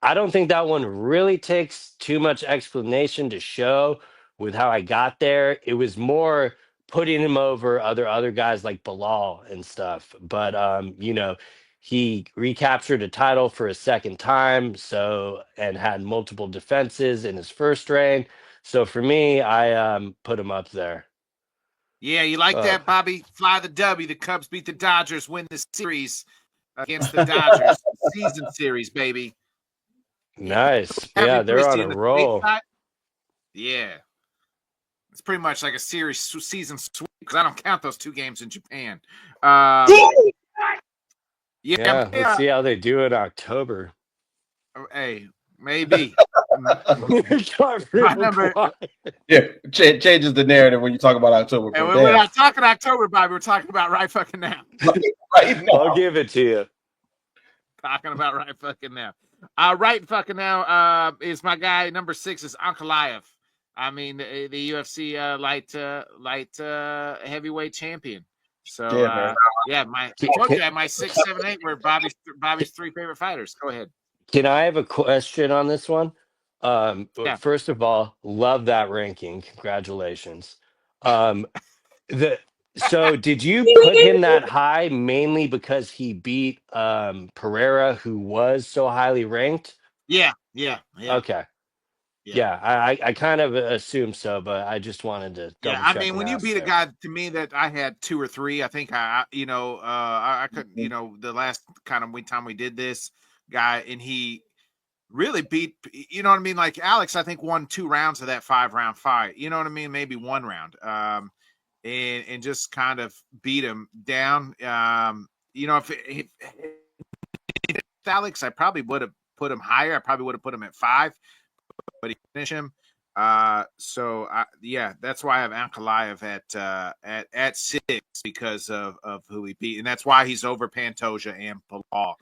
I don't think that one really takes too much explanation to show with how I got there. It was more putting him over other guys like Bilal and stuff. But he recaptured a title for a second time, and had multiple defenses in his first reign. So for me, I put him up there. Yeah, you like that, Bobby? Fly the W. The Cubs beat the Dodgers, win the series against the Dodgers. Season series, baby. Nice. Yeah, they're on a roll. Yeah. It's pretty much like a season sweep because I don't count those 2 games in Japan. Yeah, let's see how they do in October. Hey, maybe. Changes the narrative when you talk about October. Hey, we're not talking October, Bobby. We're talking about right fucking now. Right now. I'll give it to you. Talking about right fucking now. Right fucking now is my guy. Number 6 is Ankalaev. I mean, the UFC light heavyweight champion. So my 6, 7, 8 were Bobby's 3 favorite fighters. Go ahead. Can I have a question on this one? First of all, love that ranking. Congratulations. So did you put him that high mainly because he beat Pereira, who was so highly ranked? Yeah. Okay. Yeah, I kind of assumed so, but I just wanted to double check. I mean, when you beat a guy to me that I had 2 or 3, I think I couldn't, the last kind of time we did this guy, and he really beat, you know what I mean? Like Alex, I think won 2 rounds of that 5-round fight. You know what I mean? Maybe 1 round. And just kind of beat him down. If Alex, I probably would have put him higher. I probably would have put him at 5, but he finished him. So that's why I have Ankalaev at 6 because of who he beat, and that's why he's over Pantoja and Bilal.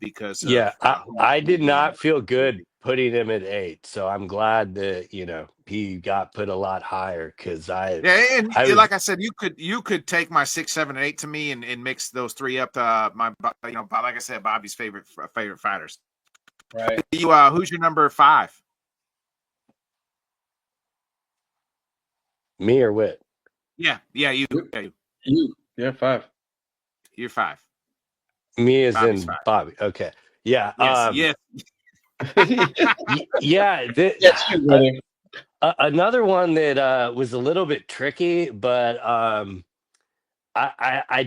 Because I did not feel good putting him at 8, so I'm glad that he got put a lot higher because like I said, you could take my 6, 7, 8 to me and mix those 3 up to my like I said, Bobby's favorite fighters. Right. Who's your number 5? Me or Whit? Yeah, you. Yeah, 5. You're 5. Me as Bobby's in 5. Bobby. Okay. Yeah. Yes. Another one that was a little bit tricky, but I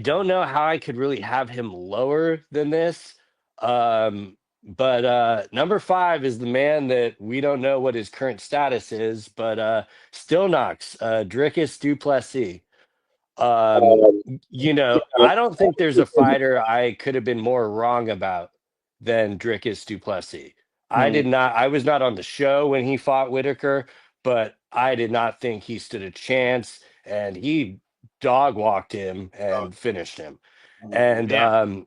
don't know how I could really have him lower than this. But number 5 is the man that we don't know what his current status is, but still knocks Dricus du Plessis. I don't think there's a fighter I could have been more wrong about than Dricus du Plessis. I was not on the show when he fought Whitaker, but I did not think he stood a chance, and he dog walked him and finished him. And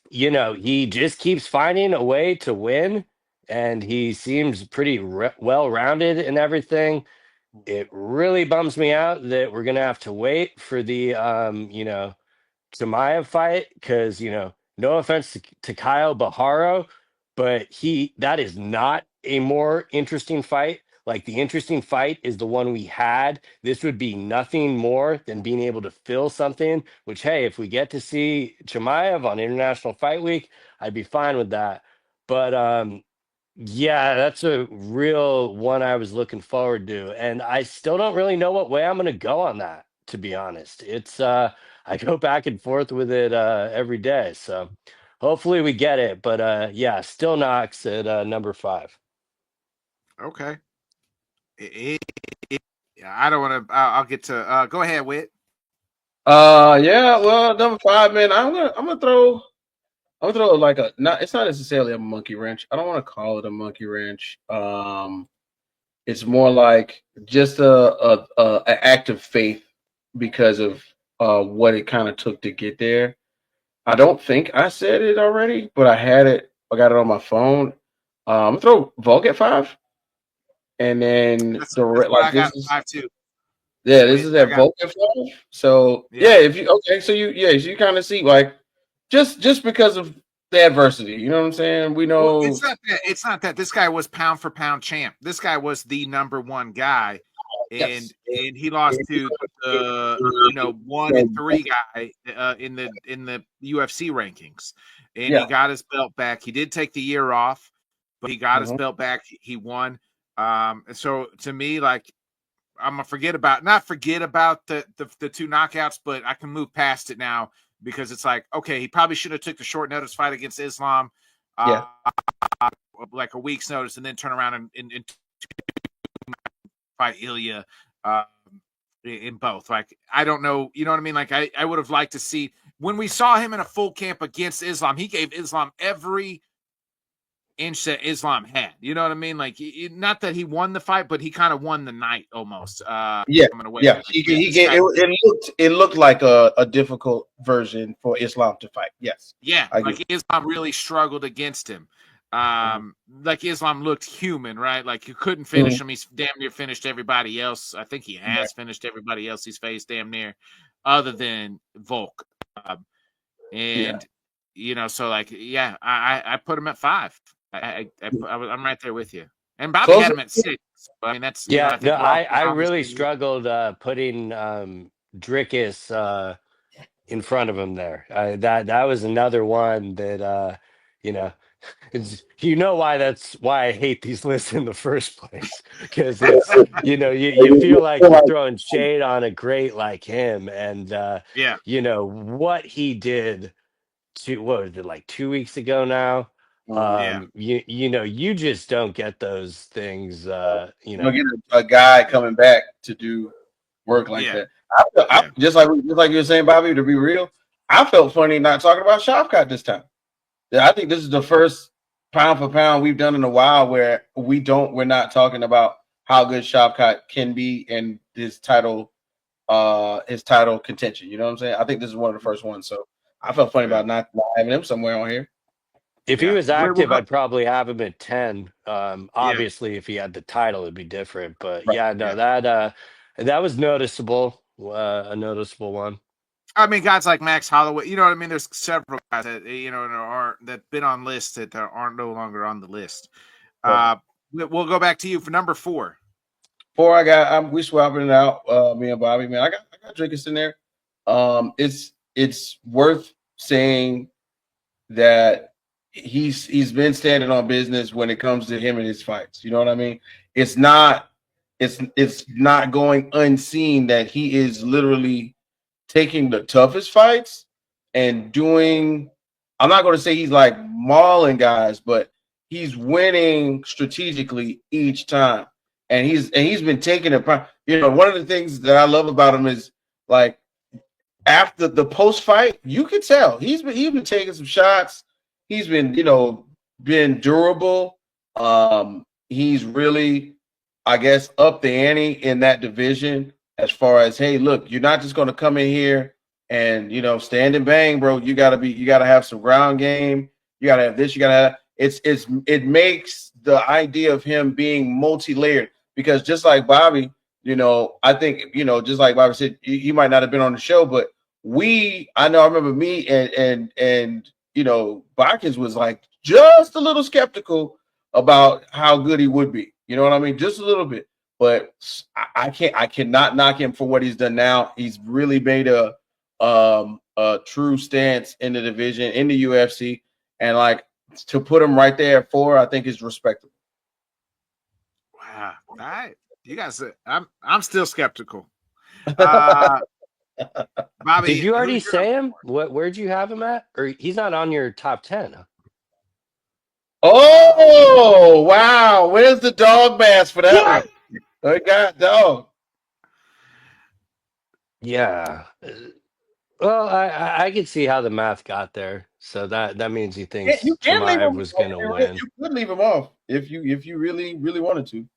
he just keeps finding a way to win, and he seems pretty well-rounded in everything. It really bums me out that we're gonna have to wait for the Chimaev fight because no offense to Kyle Baharo, but that is not a more interesting fight. Like, the interesting fight is the one we had. This would be nothing more than being able to fill something, which, hey, if we get to see Chimaev on International Fight Week, I'd be fine with that. But yeah, that's a real one I was looking forward to. And I still don't really know what way I'm going to go on that, to be honest. I go back and forth with it every day. So hopefully we get it. But yeah, still knocks at number 5. Okay. I don't want to. I'll get to. Go ahead, Whit. Yeah. Well, number 5, man. I'm gonna throw like a not. It's not necessarily a monkey wrench. I don't want to call it a monkey wrench. It's more like just a act of faith because of what it kind of took to get there. I don't think I said it already, but I had it. I got it on my phone. I'm gonna throw Volk at 5, and then That's what like I got. this is 5 too. this is at I got. Volk at 5. So yeah, if you so you kind of see like just because of the adversity, you know what I'm saying? We know it's not that. It's not that. This guy was pound for pound champ. This guy was the number 1 guy, and he lost to the 1 and 3 guy in the UFC rankings, and he got his belt back. He did take the year off, but he got his belt back. He won. And so to me, like, I'm gonna not forget about the 2 knockouts, but I can move past it now because it's like, okay, he probably should have took the short notice fight against Islam, like a week's notice, and then turn around and fight Ilya in both. Like, I don't know, you know what I mean? Like, I would have liked to see when we saw him in a full camp against Islam. He gave Islam every inch that Islam had. You know what I mean? Like, not that he won the fight, but he kind of won the night almost. Coming away. Yeah. It looked like a difficult version for Islam to fight. Yes. Yeah, like Islam really struggled against him. Like, Islam looked human, right? Like, you couldn't finish him. He's damn near finished everybody else. I think he has finished everybody else he's faced damn near, other than Volk. So like, yeah, I put him at 5. I'm right there with you. And Bobby had him at 6. I mean, that's I really struggled putting Dricus in front of him there. That was another one that that's why I hate these lists in the first place, because it's you feel like you're throwing shade on a great like him, and what he did what was it, like 2 weeks ago now. You just don't get those things. You don't get a guy coming back to do work like that. I just like you were saying, Bobby. To be real, I felt funny not talking about Shavkat this time. I think this is the first pound for pound we've done in a while where we're not talking about how good Shavkat can be and his title contention. You know what I'm saying? I think this is one of the first ones. So I felt funny about not having him somewhere on here. If he was active, I'd probably have him at 10. Obviously, if he had the title, it'd be different. But that was noticeable. A noticeable one. I mean, guys like Max Holloway, you know what I mean? There's several guys that, that been on lists that aren't no longer on the list. Right. We'll go back to you for number 4. 4, we swapping it out, me and Bobby, man. I got Dricus in there. It's worth saying that he's been standing on business when it comes to him and his fights. You know what I mean? It's not going unseen that he is literally taking the toughest fights and doing I'm not going to say he's like mauling guys, but he's winning strategically each time, and he's been taking it. One of the things that I love about him is like after the post fight, you can tell he's been taking some shots. He's been been durable. He's really, I guess, up the ante in that division as far as, hey, look, you're not just going to come in here and stand and bang, bro. You gotta have some ground game. You gotta have this. You gotta have it makes the idea of him being multi-layered because just like Bobby, I think just like Bobby said, he might not have been on the show, but I remember me and Barkins was like just a little skeptical about how good he would be. You know what I mean? Just a little bit. But I cannot knock him for what he's done now. He's really made a true stance in the division, in the UFC, and like to put him right there at 4, I think is respectable. Wow. All right. You guys, I'm still skeptical. Bobby, did you already say him? Where'd you have him at? Or he's not on your top 10? Huh? Oh wow! Where's the dog mask for that one? I got dog. Yeah. Well, I could see how the math got there. So that means he thinks You can leave Chimaev him. was going to win. You could leave him off if you really wanted to.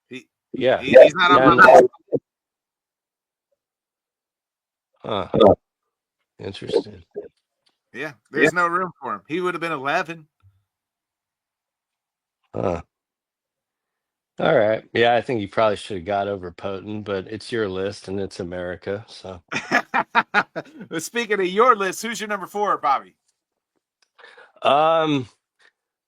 He's not on my list. Huh. Interesting. Yeah, there's no room for him. He would have been 11. Huh. All right. Yeah, I think you probably should have got over Potent, but it's your list and it's America. So speaking of your list, who's your number 4, Bobby?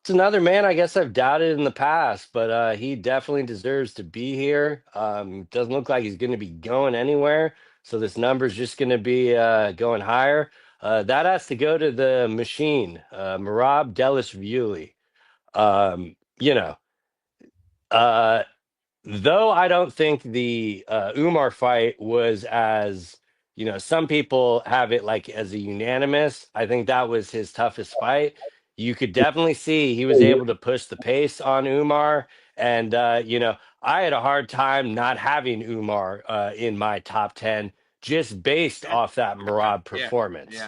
it's another man I guess I've doubted in the past, but he definitely deserves to be here. Doesn't look like he's going to be going anywhere. So this number's just going to be going higher. That has to go to the machine, Merab Delisvili. You know, uh, though I don't think the Umar fight was as, some people have it like as a unanimous. I think that was his toughest fight. You could definitely see he was able to push the pace on Umar. And, I had a hard time not having Umar in my top 10 just based off that Marab performance.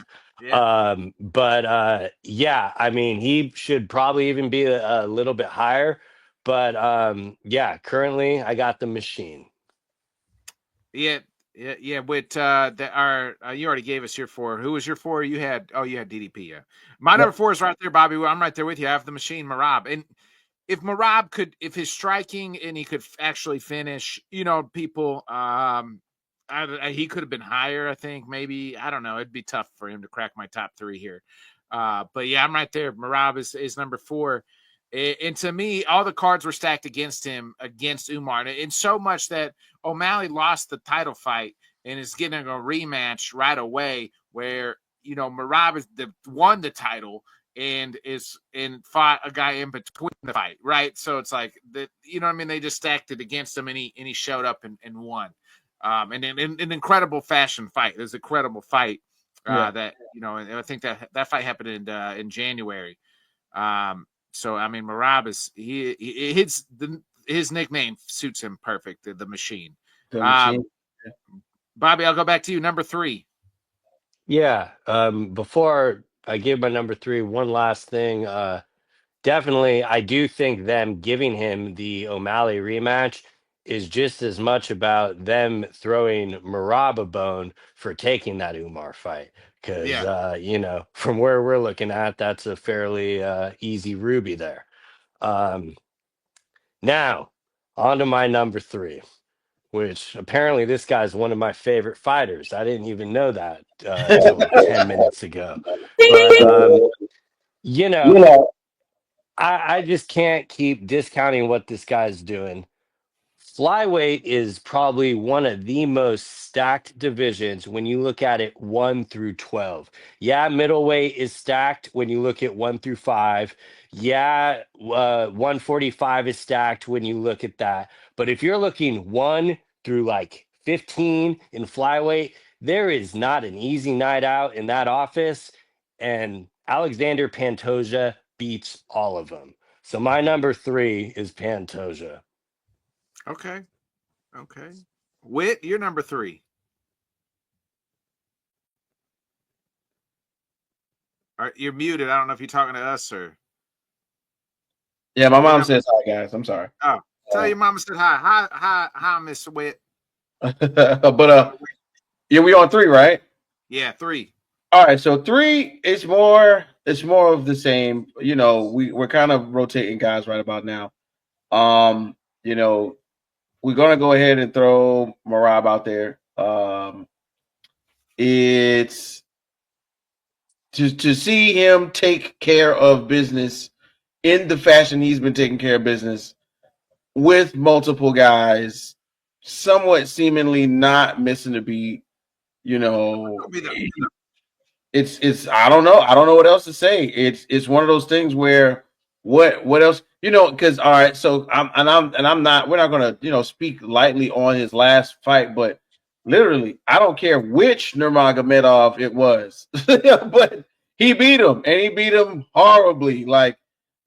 But yeah, I mean, he should probably even be a little bit higher. But yeah, currently I got the machine. Yeah. With you already gave us your 4. Who was your 4? You had DDP. Yeah, my number 4 is right there, Bobby. I'm right there with you. I have the machine, Merab, and if Merab if his striking and he could actually finish, people, he could have been higher. I think maybe I don't know. It'd be tough for him to crack my top 3 here. But yeah, I'm right there. Merab is number 4. And to me, all the cards were stacked against him, against Umar. And so much that O'Malley lost the title fight and is getting a rematch right away where, Merab won the title and fought a guy in between the fight, right? So it's like that, what I mean? They just stacked it against him and he showed up and won. And in an incredible fashion fight. It was a credible fight that, and I think that fight happened in January. So I mean, Merab is his nickname suits him perfect. The machine. Bobby, I'll go back to you. Number 3. Yeah. Before I give my number 3, one last thing. Definitely, I do think them giving him the O'Malley rematch is just as much about them throwing Merab a bone for taking that Umar fight. Because, from where we're looking at, that's a fairly easy Ruby there. Now, on to my number 3, which apparently this guy's one of my favorite fighters. I didn't even know that till 10 minutes ago. But, you know, I just can't keep discounting what this guy's doing. Flyweight is probably one of the most stacked divisions when you look at it 1 through 12. Yeah, middleweight is stacked when you look at 1 through 5. Yeah, 145 is stacked when you look at that. But if you're looking 1 through like 15 in flyweight, there is not an easy night out in that office. And Alexander Pantoja beats all of them. So my number 3 is Pantoja. Okay. Whit, you're number 3. All right, you're muted. I don't know if you're talking to us or. Yeah, my mom says hi, guys. I'm sorry. Oh, tell your mama said hi. Hi, Mr. Whit. But yeah, we on 3, right? Yeah, 3. All right, so 3 is more. It's more of the same. You know, we're kind of rotating guys right about now. You know, we're gonna go ahead and throw Marab out there. It's to see him take care of business in the fashion he's been taking care of business with multiple guys, somewhat seemingly not missing a beat. You know, it's I don't know. I don't know what else to say. It's one of those things where what else, you know, because all right, so I'm not, we're not gonna, you know, speak lightly on his last fight, but literally, I don't care which Nurmagomedov it was, but he beat him and he beat him horribly, like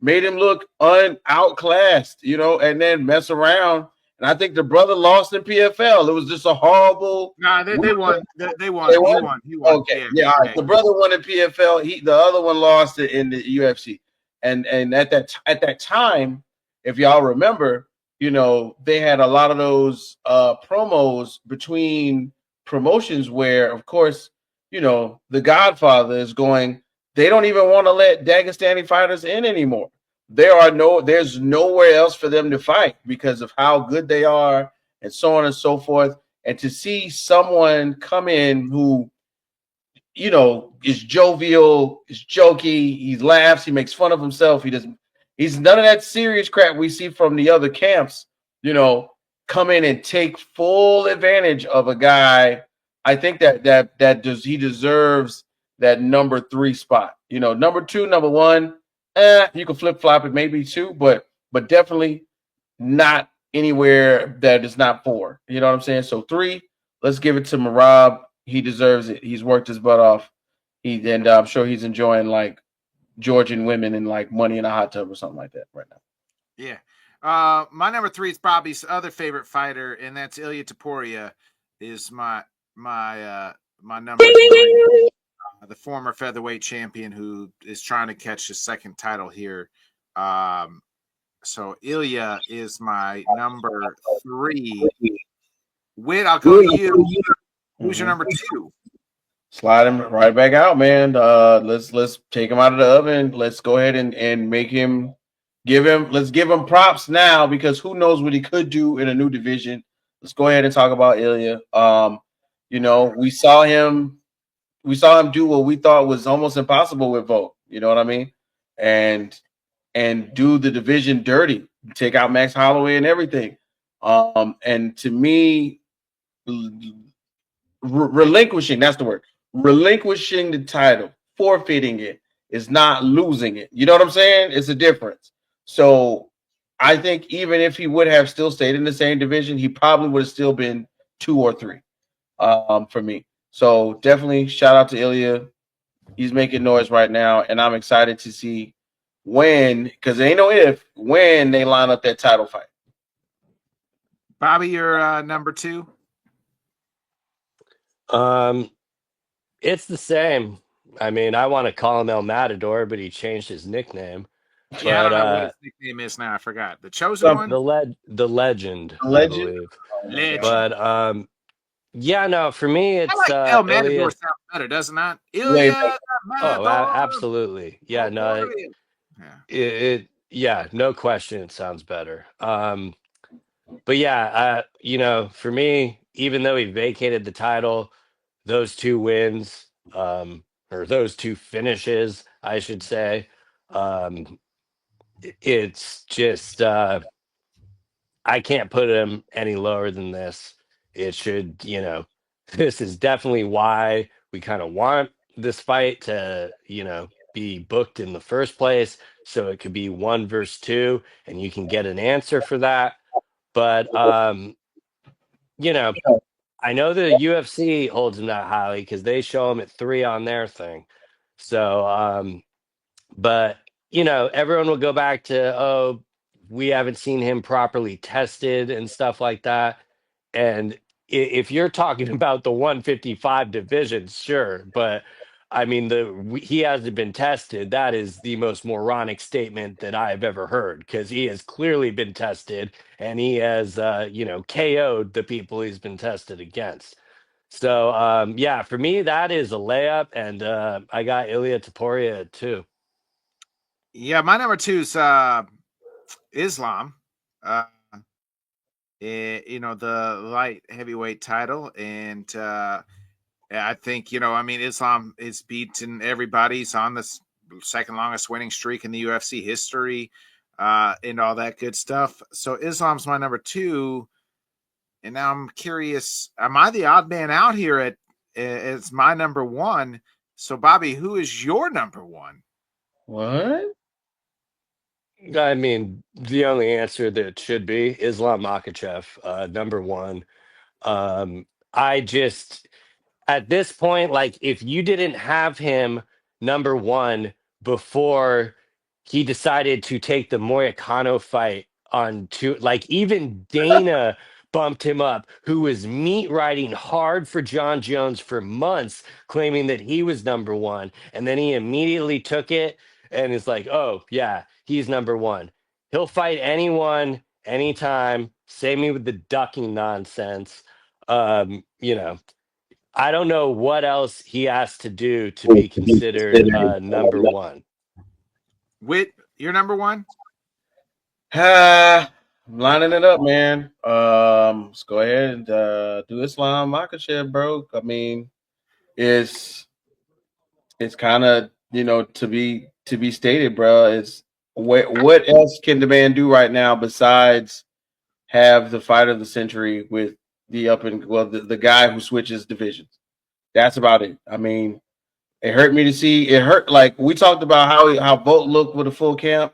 made him look outclassed, you know, and then mess around. And I think the brother lost in PFL. It was just a horrible. Nah, they won. They won. They won? He won. Okay, yeah. All right. The brother won in PFL. The other one lost it in the UFC. And at that time, if y'all remember, you know, they had a lot of those promos between promotions where, of course, you know, the Godfather is going. They don't even want to let Dagestani fighters in anymore. There's nowhere else for them to fight because of how good they are, and so on and so forth. And to see someone come in who, you know, is jovial, is jokey, he laughs, he makes fun of himself, he's none of that serious crap we see from the other camps, you know, come in and take full advantage of a guy. I think he deserves that number 3 spot. You know, number 2, number 1, you can flip flop it, maybe 2, but definitely not anywhere that is not 4. You know what I'm saying? So 3, let's give it to Marab. He deserves it. He's worked his butt off. And I'm sure he's enjoying like Georgian women and like money in a hot tub or something like that right now. Yeah. My number 3 is Bobby's other favorite fighter, and that's Ilya Taporia. Is my number 3. The former featherweight champion who is trying to catch his second title here. So Ilya is my number 3. Whit, I'll go to you. Who's your number 2? Slide him right back out, man. Let's take him out of the oven. Let's go ahead and make him let's give him props now, because who knows what he could do in a new division. Let's go ahead and talk about Ilya. You know, we saw him do what we thought was almost impossible with Volk. You know what I mean? And do the division dirty, take out Max Holloway and everything. And to me, relinquishing, that's the word. Relinquishing the title, forfeiting it, is not losing it. You know what I'm saying? It's a difference. So I think even if he would have still stayed in the same division, he probably would have still been 2 or 3 for me. So definitely shout out to Ilya. He's making noise right now, and I'm excited to see because there ain't no if, when they line up that title fight. Bobby, you're number 2. It's the same. I mean, I want to call him El Matador, but he changed his nickname. Yeah, I don't know what But his nickname is now. I forgot. The Chosen One? the legend, The I legend? believe. Legend. But yeah, no, for me I it's like El Matador Ilya. sounds better, doesn't it? Ilya Oh, Matador. absolutely. Yeah, no, Yeah. no question, it sounds better. But yeah, you know, for me, even though he vacated the title, those 2 wins, or those 2 finishes, I should say, it's just I can't put him any lower than this. It should, you know, this is definitely why we kind of want this fight to, you know, be booked in the first place, so it could be 1 versus 2, and you can get an answer for that. But you know, I know the UFC holds him that highly because they show him at 3 on their thing. So But, everyone will go back to, oh, we haven't seen him properly tested and stuff like that. And if you're talking about the 155 division, sure. But I mean, he hasn't been tested. That is the most moronic statement that I've ever heard, because he has clearly been tested and he has, KO'd the people he's been tested against. So, yeah, for me, that is a layup. And I got Ilya Taporia too. Yeah, my number 2 is Islam. Uh, the light heavyweight title, and I think Islam is beaten everybody. He's on the second longest winning streak in the UFC history, and all that good stuff. So Islam's my number 2, and now I'm curious: am I the odd man out here at as my number 1? So Bobby, who is your number 1? What? I mean, the only answer that should be Islam Makhachev, number 1. I just at this point, like, if you didn't have him number 1 before he decided to take the Moyakano fight on two, like, even Dana bumped him up, who was meat riding hard for John Jones for months, claiming that he was number 1, and then he immediately took it and is like, oh yeah, he's number 1. He'll fight anyone, anytime. Save me with the ducking nonsense. You know, I don't know what else he has to do to be considered number 1. Whit, your number 1? I'm lining it up, man. Let's go ahead and do Islam Makhachev, bro. I mean, it's kind of to be stated, bro. It's what else can the man do right now besides have the fight of the century with the guy who switches divisions? That's about it. I mean, it hurt me to see. It hurt, like we talked about how Bolt looked with a full camp.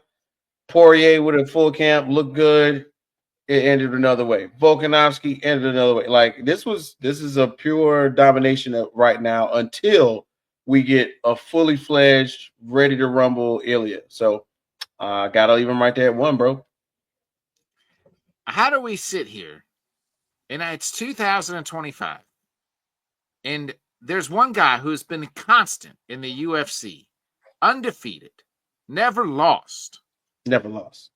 Poirier with a full camp looked good. It ended another way. Volkanovski ended another way. Like this is a pure domination right now until we get a fully fledged, ready to rumble Ilya. So gotta leave him right there at 1, bro. How do we sit here? And it's 2025. And there's one guy who's been constant in the UFC, undefeated, never lost. Never lost.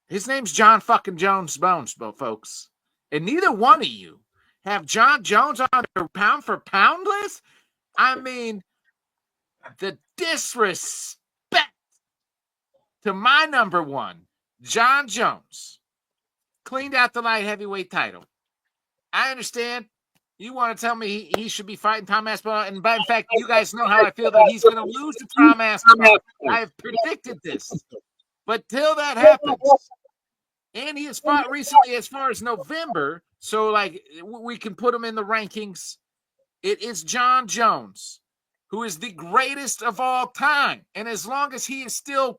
His name's John fucking Jones Bones, folks. And neither one of you have John Jones on their pound for pound list. I mean, the disrespect to my number 1, John Jones, cleaned out the light heavyweight title. I understand. You want to tell me he should be fighting Tom Aspinall, and in fact, you guys know how I feel that he's going to lose to Tom Aspinall. I have predicted this. But till that happens, and he has fought recently as far as November, so like we can put him in the rankings. It is John Jones, who is the greatest of all time. And as long as he is still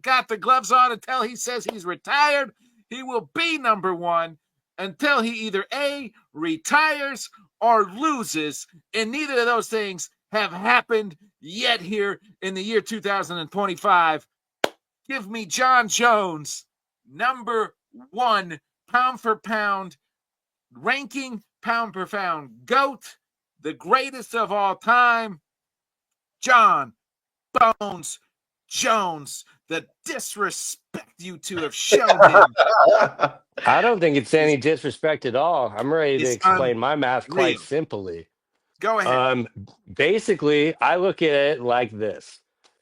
got the gloves on until he says he's retired, he will be number 1 until he either A, retires or loses. And neither of those things have happened yet here in the year 2025. Give me John Jones, number 1, pound for pound, ranking pound per pound GOAT, the greatest of all time, John Bones Jones. The disrespect you two have shown him. I don't think it's any disrespect at all. I'm ready to explain my math quite simply. Go ahead. Basically, I look at it like this.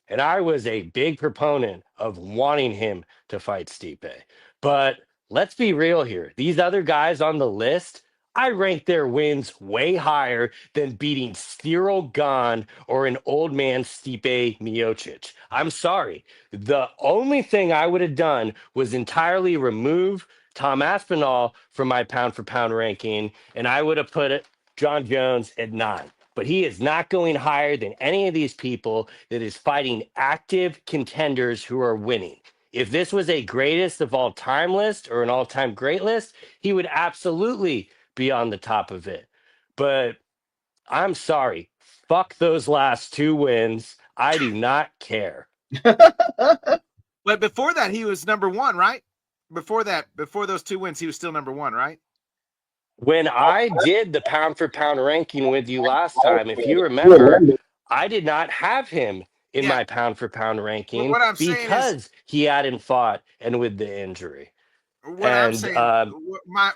And I was a big proponent of wanting him to fight Stipe. But let's be real here. These other guys on the list, I rank their wins way higher than beating Cyril Gahn or an old man Stipe Miocic. I'm sorry. The only thing I would have done was entirely remove Tom Aspinall from my pound for pound ranking, and I would have put John Jones at 9. But he is not going higher than any of these people that is fighting active contenders who are winning. If this was a greatest of all time list or an all time great list, he would absolutely be on the top of it. But I'm sorry. Fuck those last 2 wins. I do not care. But before that, he was number one, right? Before those 2 wins, he was still number one, right? When I did the pound for pound ranking with you last time, if you remember, I did not have him in Yeah. my pound for pound ranking What I'm saying is, because he hadn't fought and with the injury. what I'm And saying,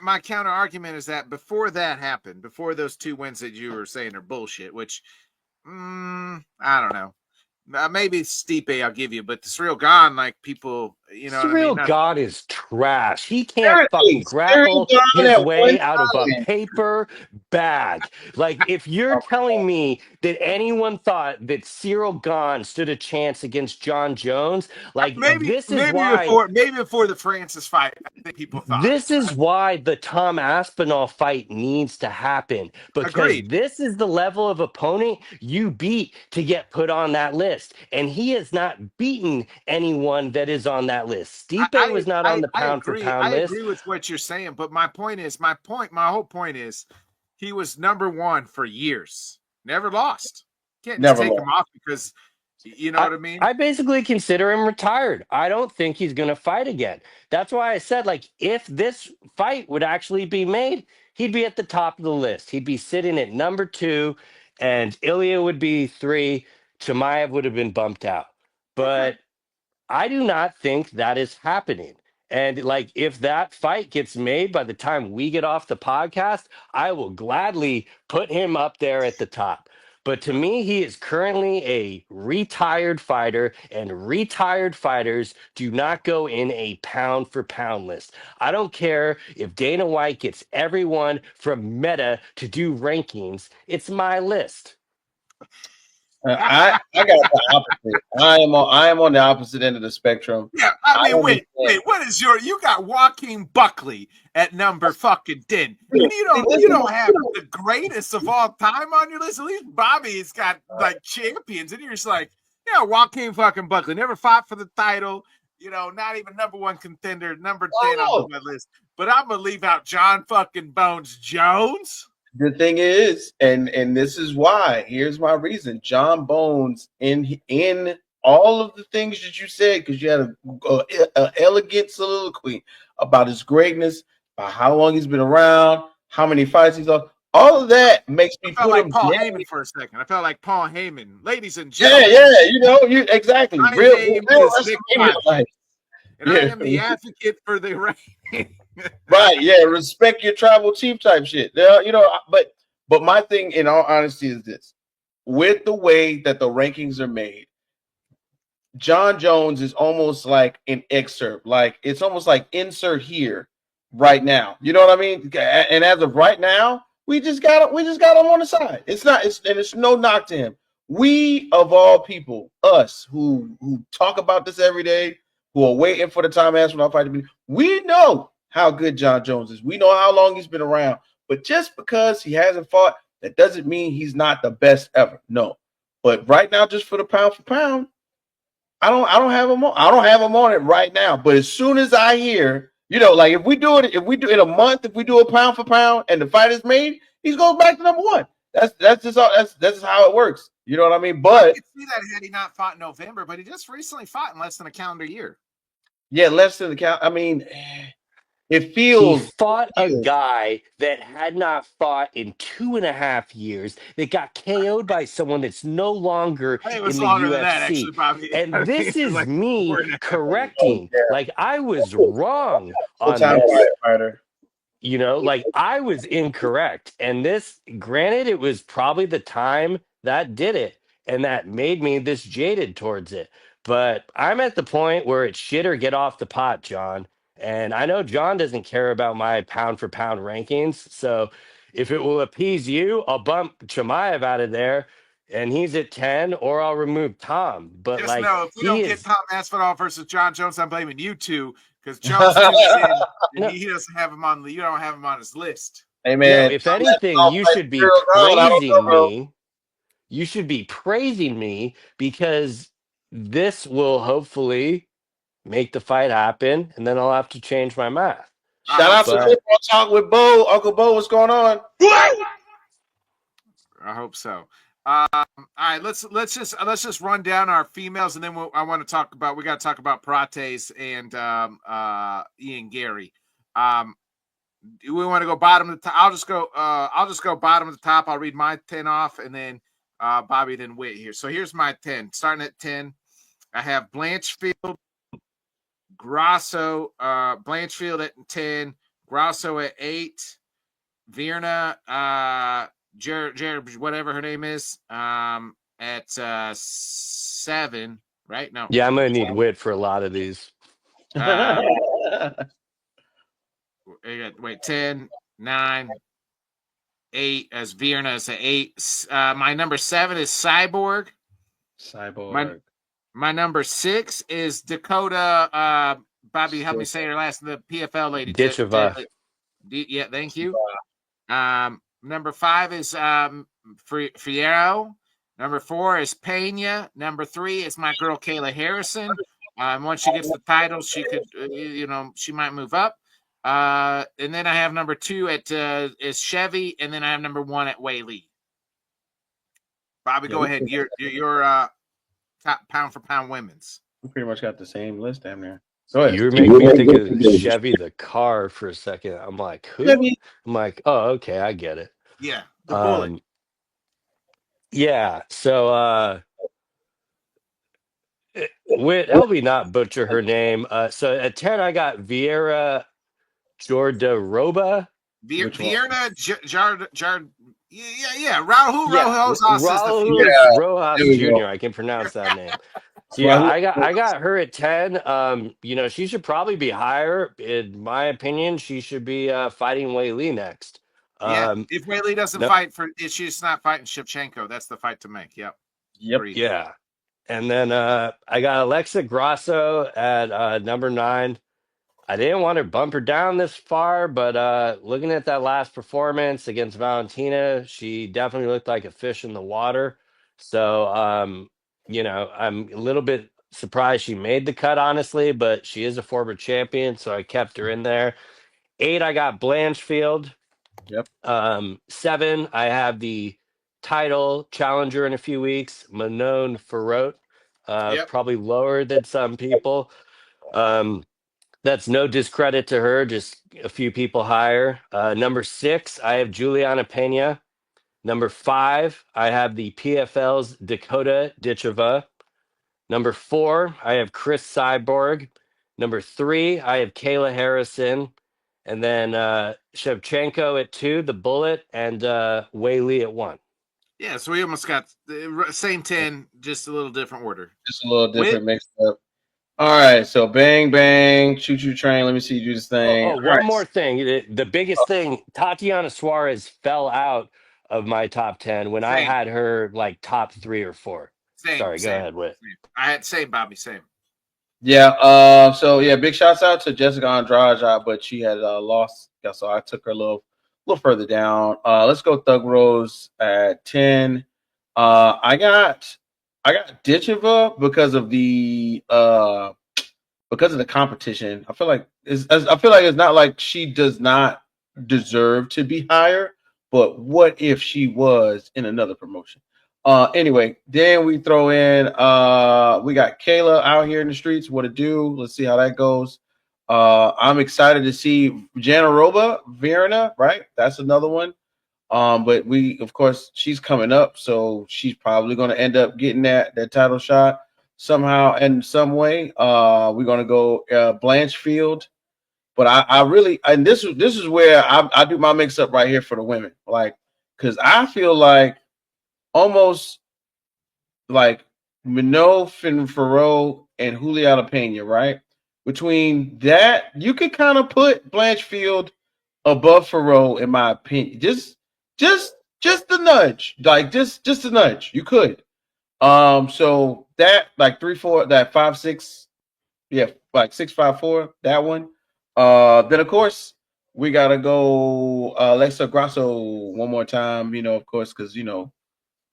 my counter argument is that before that happened, before those 2 wins that you were saying are bullshit, which I don't know. Maybe Stipe I'll give you, but the Cyril Gone, like people, you know what I mean? Cyril Not, God is trash. He can't fucking Apparently, Cyril grapple Gahn his at one way out of a time. paper bag. Like, if you're telling me that anyone thought that Cyril Gahn stood a chance against John Jones, like, maybe before the Francis fight, I think people thought. this is why the Tom Aspinall fight needs to happen, because Agreed. this is the level of opponent you beat to get put on that list. And he has not beaten anyone that is on that list. Stipe was not on the I pound for agree. pound I list. agree with what you're saying, but my whole point is, he was number one for years, never lost. Can't just Never take lost. him off because you know I, what I mean. I basically consider him retired. I don't think he's going to fight again. That's why I said, like, if this fight would actually be made, he'd be at the top of the list. He'd be sitting at number 2, and Ilya would be 3. Chimaev would have been bumped out. Okay. But I do not think that is happening. And like, if that fight gets made by the time we get off the podcast, I will gladly put him up there at the top. But to me, he is currently a retired fighter, and retired fighters do not go in a pound for pound list. I don't care if Dana White gets everyone from Meta to do rankings, it's my list. I got the opposite. I am on the opposite end of the spectrum. Yeah, I mean, wait, understand. what is you got Joaquin Buckley at number fucking 10. And See, this you is don't have the greatest of all time on your list. At least Bobby's got like champions, and you're just like, yeah, Joaquin fucking Buckley never fought for the title, not even number one contender, number 10 on my list. But I'm gonna leave out John fucking Bones Jones. the thing is, and this is why. Here's my reason. John Bones in all of the things that you said, because you had a elegant soliloquy about his greatness, about how long he's been around, how many fights he's on. All of that makes me I felt put like him Paul down. Heyman for a second. I felt like Paul Heyman. Ladies and Yeah, gentlemen, you exactly. my Real name is Nick WrestleMania Watson, life. and I am the advocate for the ranking. Right, yeah, respect your tribal chief type shit. But my thing, in all honesty, is this: with the way that the rankings are made, John Jones is almost like an excerpt, like it's almost like insert here, right now. You know what I mean? And as of right now, we just got him on the side. It's no knock to him. We of all people, us who talk about this every day, who are waiting for the time Aspinall fight to be, we know how good John Jones is. We know how long he's been around. But just because he hasn't fought, that doesn't mean he's not the best ever. No. But right now, just for the pound for pound, I don't have him on. I don't have him on it right now. But as soon as I hear, like if we do in a month, if we do a pound for pound and the fight is made, he's going back to number one. That's just how it works. You know what I mean? But I could see that had he not fought in November, but he just recently fought in less than a calendar year. yeah, less than the count. I mean, it He feels fought a guy that had not fought in 2.5 years, that got KO'd by someone that's no longer I think it in was the longer than that, UFC. actually, Bobby. And this is like me 4.5 correcting. Like, I was wrong on time this. fighter. Like, I was incorrect. And this, granted, it was probably the time that did it and that made me this jaded towards it. But I'm at the point where it's shit or get off the pot, John. And I know John doesn't care about my pound for pound rankings. So if it will appease you, I'll bump Chimaev out of there and he's at 10, or I'll remove Tom. But Just like, know if we he don't get is. Tom Aspinall versus John Jones, I'm blaming you two because Jones tunes in and No, he doesn't have him on. You don't have him on his list. Hey no, man, if anything, you should be praising me. You should be praising me because this will hopefully make the fight happen, and then I'll have to change my math. Shout out to But Football Talk with Bo. Uncle Bo, what's going on? I hope so. All right, let's just run down our females, and then we got to talk about Prates and Ian Garry. We want to go bottom to top. I'll just go bottom to top. I'll read my 10 off, and then Bobby, then Whit here. So here's my 10. Starting at 10, I have Blanchfield, Grasso, Blanchfield at 10, Grasso at 8, Virna, Jared, whatever her name is, at 7, right? No. Yeah, I'm gonna need Whit for a lot of these. Wait, 10, 9, 8 as Virna is at 8. My number 7 is Cyborg. My number 6 is Dakota. Bobby, help me say her last name. The PFL lady. Ditcheva. Yeah, thank you. Number 5 is Fierro. Number 4 is Pena. Number 3 is my girl Kayla Harrison. Once she gets the title, she could, she might move up. And then I have number 2 at is Chevy, and then I have number 1 at Wei Lee. Bobby, go ahead. You're top pound for pound women's. We pretty much got the same list down there. Go ahead. You're making me think of Chevy the car for a second. I'm like, who? I'm like, oh, okay, I get it. Yeah, the bullet. Yeah, so help me not butcher her name. So at 10, I got Vieira Jordaroba. Vierna Jard. Yeah. Raul Rojas Jr. I can pronounce that name. So yeah, I got her at 10. She should probably be higher. In my opinion, she should be fighting Wei Lee next. If Wei Lee doesn't fight she's not fighting Shevchenko. That's the fight to make. Yep. Yeah. And then I got Alexa Grasso at number 9. I didn't want to bump her down this far, but looking at that last performance against Valentina, she definitely looked like a fish in the water. So, I'm a little bit surprised she made the cut, honestly, but she is a former champion, so I kept her in there. 8, I got Blanchfield. Yep. 7, I have the title challenger in a few weeks, Manon Farot. Probably lower than some people. That's no discredit to her, just a few people higher. Number 6, I have Juliana Pena. Number 5, I have the PFL's Dakota Ditcheva. Number 4, I have Chris Cyborg. Number 3, I have Kayla Harrison. And then Shevchenko at 2, the Bullet, and Wei Lee at 1. Yeah, so we almost got the same 10, just a little different order. Just a little different mixed up. All right, so bang, bang, choo-choo train. Let me see you do this thing. One more thing. The biggest thing, Tatiana Suarez fell out of my top 10 when I had her like top 3 or 4. Sorry, go ahead, Whit. I had same, Bobby, same. Yeah, big shouts out to Jessica Andrade, but she had lost. Yeah, so I took her a little further down. Let's go Thug Rose at 10. I got Ditcheva because of the competition. I feel like it's not like she does not deserve to be higher, but what if she was in another promotion? Anyway, then we throw in we got Kayla out here in the streets. What to do? Let's see how that goes. I'm excited to see Janaroba Virna, right? That's another one. But of course, she's coming up, so she's probably going to end up getting that title shot somehow in some way. We're going to go Blanchfield, but I really, and this is where I do my mix up right here for the women, like, because I feel like almost like Minot Finfero and Juliana Pena, right? Between that, you could kind of put Blanchfield above Farrow, in my opinion. Just the nudge, like just a nudge. You could. So that like 3-4, that 5-6, like 6-5-4, that one. Then of course we gotta go Alexa Grasso one more time. Of course, because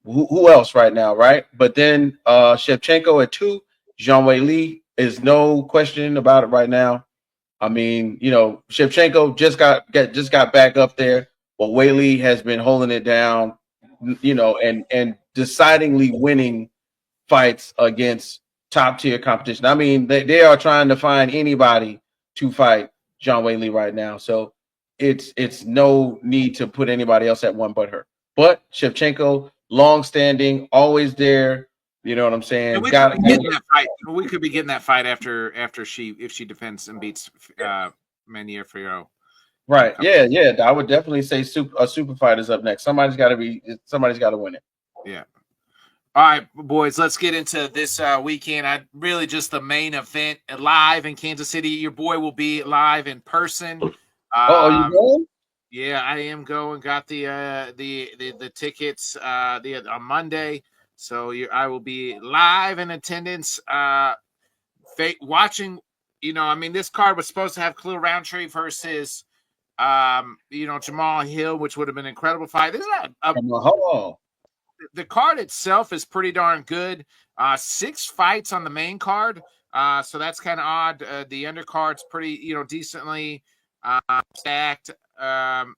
who else right now, right? But then Shevchenko at 2, Zhang Wei Li is no question about it right now. I mean, Shevchenko just got back up there, but Wei Li has been holding it down, and decidingly winning fights against top tier competition. I mean, they are trying to find anybody to fight John Wayne Lee right now. So it's no need to put anybody else at one but her. But Shevchenko, long standing, always there. You know what I'm saying? And we could be getting that fight. We could be getting that fight after she defends and beats Manier Fierro. Right. Yeah. I would definitely say a super fight is up next. Somebody's got to win it. Yeah. All right, boys, let's get into this weekend. Really just the main event live in Kansas City. Your boy will be live in person. You going? Yeah, I am going. Got the tickets on Monday, so I will be live in attendance. Watching. I mean, this card was supposed to have Khalil Roundtree versus Jamal Hill, which would have been an incredible fight. This is the card itself is pretty darn good. 6 fights on the main card, so that's kind of odd. The undercard's pretty, decently stacked. I'm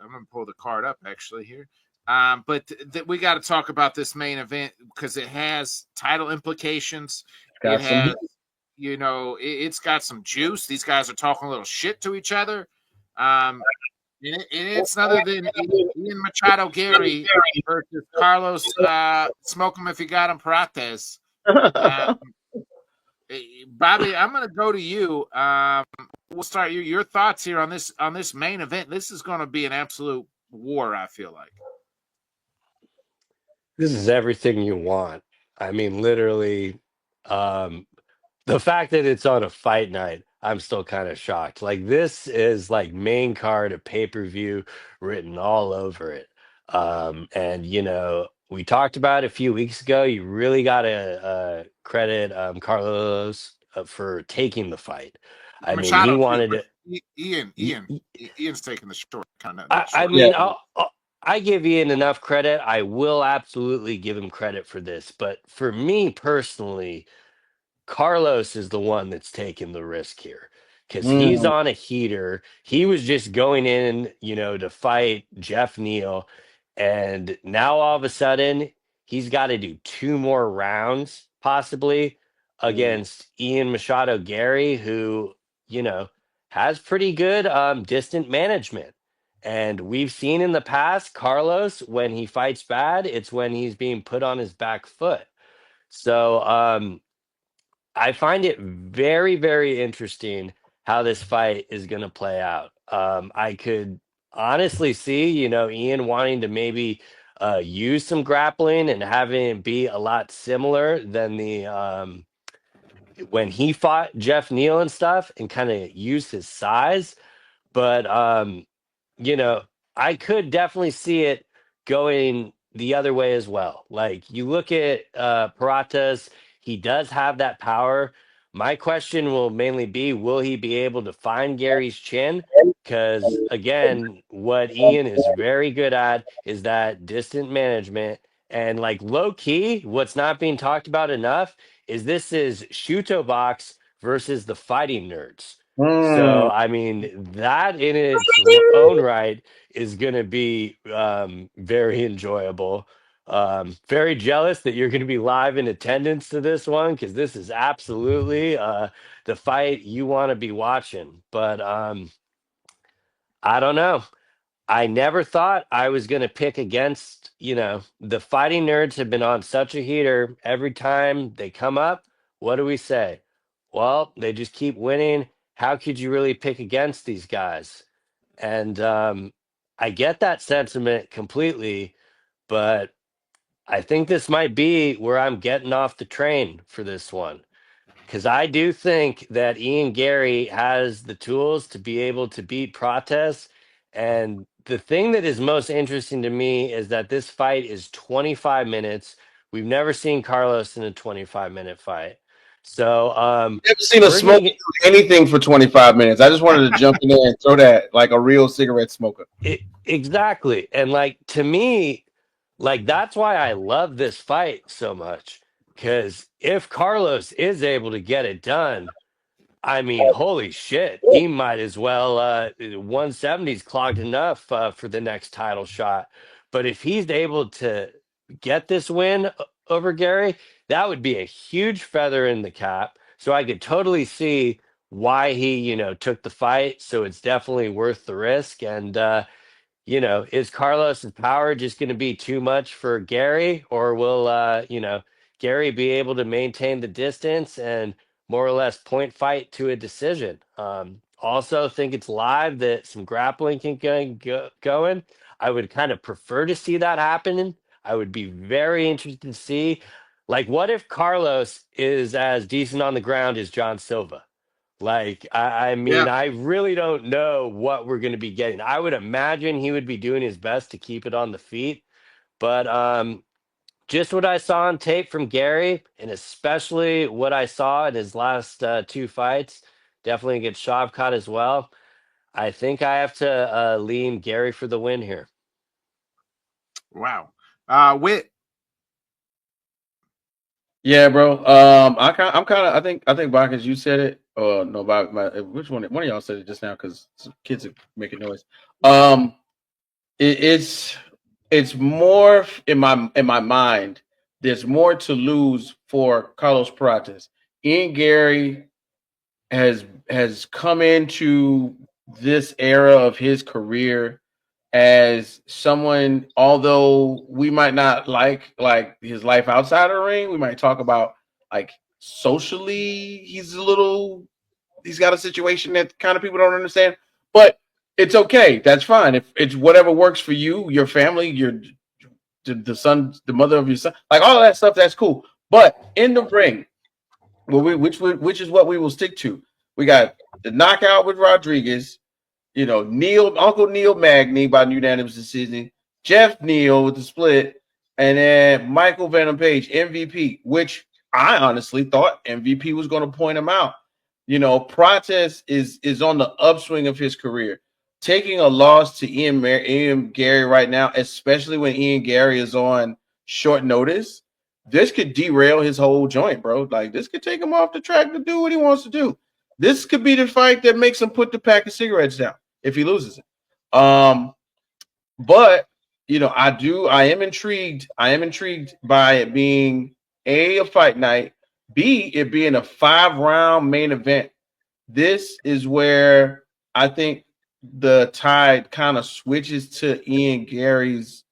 gonna pull the card up actually here, but we got to talk about this main event because it has title implications. It's got some juice. These guys are talking a little shit to each other. It's none other than Ian Machado Garry versus Carlos Smoke 'em if you got him Prates. Bobby, I'm going to go to you. We'll start your thoughts here on this main event. This is going to be an absolute war, I feel like. This is everything you want. I mean, literally, the fact that it's on a fight night, I'm still kind of shocked. Like this is like main card, a pay-per-view written all over it. And we talked about it a few weeks ago. You really got to credit Carlos for taking the fight. I mean, he wanted it. Ian's taking the short kind of. I mean, I give Ian enough credit. I will absolutely give him credit for this. But for me personally, Carlos is the one that's taking the risk here because he's on a heater. He was just going in, to fight Jeff Neal. And now all of a sudden, he's got to do 2 more rounds, possibly, against Ian Machado Garry, who, has pretty good distant management. And we've seen in the past, Carlos, when he fights bad, it's when he's being put on his back foot. So, I find it very, very interesting how this fight is going to play out. I could honestly see, Ian wanting to maybe use some grappling and having it be a lot similar than the when he fought Jeff Neal and stuff, and kind of use his size. But you know, I could definitely see it going the other way as well. Like you look at Paratas, he does have that power. My question will mainly be, will he be able to find Gary's chin? Because again, what Ian is very good at is that distant management. And like low key, what's not being talked about enough is this is Shuto Box versus the Fighting Nerds. So, I mean, that in its own right is going to be very enjoyable. Very jealous that you're going to be live in attendance to this one because this is absolutely the fight you want to be watching. But I don't know. I never thought I was going to pick against, the Fighting Nerds have been on such a heater every time they come up. What do we say? Well, they just keep winning. How could you really pick against these guys? And I get that sentiment completely, but I think this might be where I'm getting off the train for this one. Because I do think that Ian Garry has the tools to be able to beat Prates. And the thing that is most interesting to me is that this fight is 25 minutes. We've never seen Carlos in a 25-minute fight. So, never seen a smoker do anything for 25 minutes. I just wanted to jump in there and throw that like a real cigarette smoker. Exactly. And like to me, like that's why I love this fight so much. Because if Carlos is able to get it done, I mean, holy shit, he might as well 170's clogged enough for the next title shot. But if he's able to, get this win over Garry, that would be a huge feather in the cap. So I could totally see why he, took the fight. So it's definitely worth the risk. And is Carlos's power just going to be too much for Garry, or will Garry be able to maintain the distance and more or less point fight to a decision? Also, think it's live that some grappling can going. I would kind of prefer to see that happen. I would be very interested to see, like, what if Carlos is as decent on the ground as John Silva? Like, I mean, Yeah. I really don't know what we're going to be getting. I would imagine he would be doing his best to keep it on the feet, but just what I saw on tape from Garry, and especially what I saw in his last two fights, definitely against Shavkat as well. I think I have to lean Garry for the win here. Wow. Wit. Yeah, bro. I'm kind of. I think Bacchus, you said it. No, which one? One of y'all said it just now because kids are making noise. It's more in my mind. There's more to lose for Carlos Prates. Ian Garry has come into this era of his career as someone, although we might not like his life outside of the ring, we might talk about like socially he's got a situation that kind of people don't understand, but it's okay. That's fine. If it's whatever works for you, your family, the son, the mother of your son, like all of that stuff, that's cool. But in the ring, which is what we will stick to. We got the knockout with Rodriguez, Uncle Neil Magny by unanimous decision, Jeff Neal with the split, and then Michael Venom Page, MVP, which I honestly thought MVP was going to point him out. Prates is on the upswing of his career. Taking a loss to Ian Garry right now, especially when Ian Garry is on short notice, this could derail his whole joint, bro. Like, this could take him off the track to do what he wants to do. This could be the fight that makes him put the pack of cigarettes down if he loses it. But I am intrigued. I am intrigued by it being a fight night, B, it being a 5-round main event. This is where I think the tide kind of switches to Ian Garry's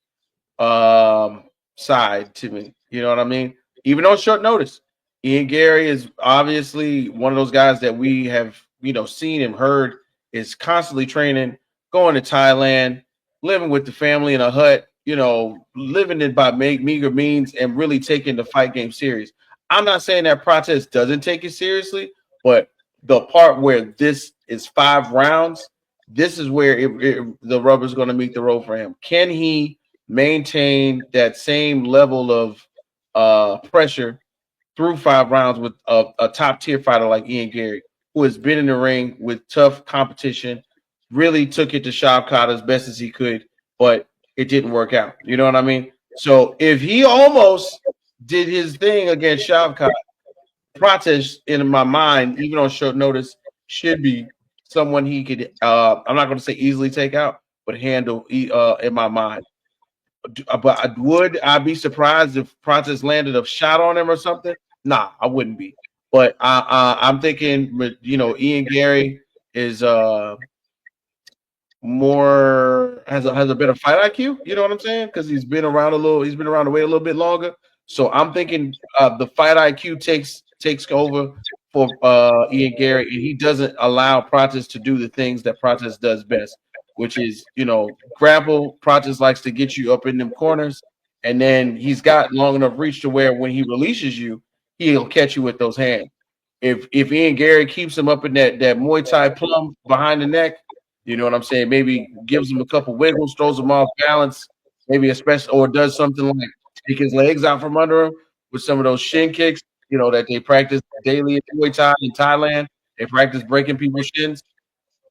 side to me. You know what I mean? Even on short notice, Ian Garry is obviously one of those guys that we have, seen and heard is constantly training, going to Thailand, living with the family in a hut, living it by meager means and really taking the fight game serious. I'm not saying that Prates doesn't take it seriously, but the part where this is 5 rounds, this is where the rubber's going to meet the road for him. Can he maintain that same level of pressure through 5 rounds with a top tier fighter like Ian Garry, who has been in the ring with tough competition, really took it to Shavkat as best as he could, but it didn't work out. You know what I mean? So if he almost did his thing against Shavkat, Prates, in my mind, even on short notice, should be someone he could, I'm not going to say easily take out, but handle in my mind. But would I be surprised if Prates landed a shot on him or something? Nah, I wouldn't be. But I'm thinking, Ian Garry is more has a better fight IQ. You know what I'm saying? Because he's been around the way a little bit longer. So I'm thinking the fight IQ takes over for Ian Garry, and he doesn't allow Prates to do the things that Prates does best, which is grapple. Prates likes to get you up in them corners, and then he's got long enough reach to where when he releases you, he'll catch you with those hands. If Ian Garry keeps him up in that Muay Thai plum behind the neck, you know what I'm saying? Maybe gives him a couple wiggles, throws him off balance, maybe especially, or does something like take his legs out from under him with some of those shin kicks, that they practice daily in Muay Thai in Thailand. They practice breaking people's shins.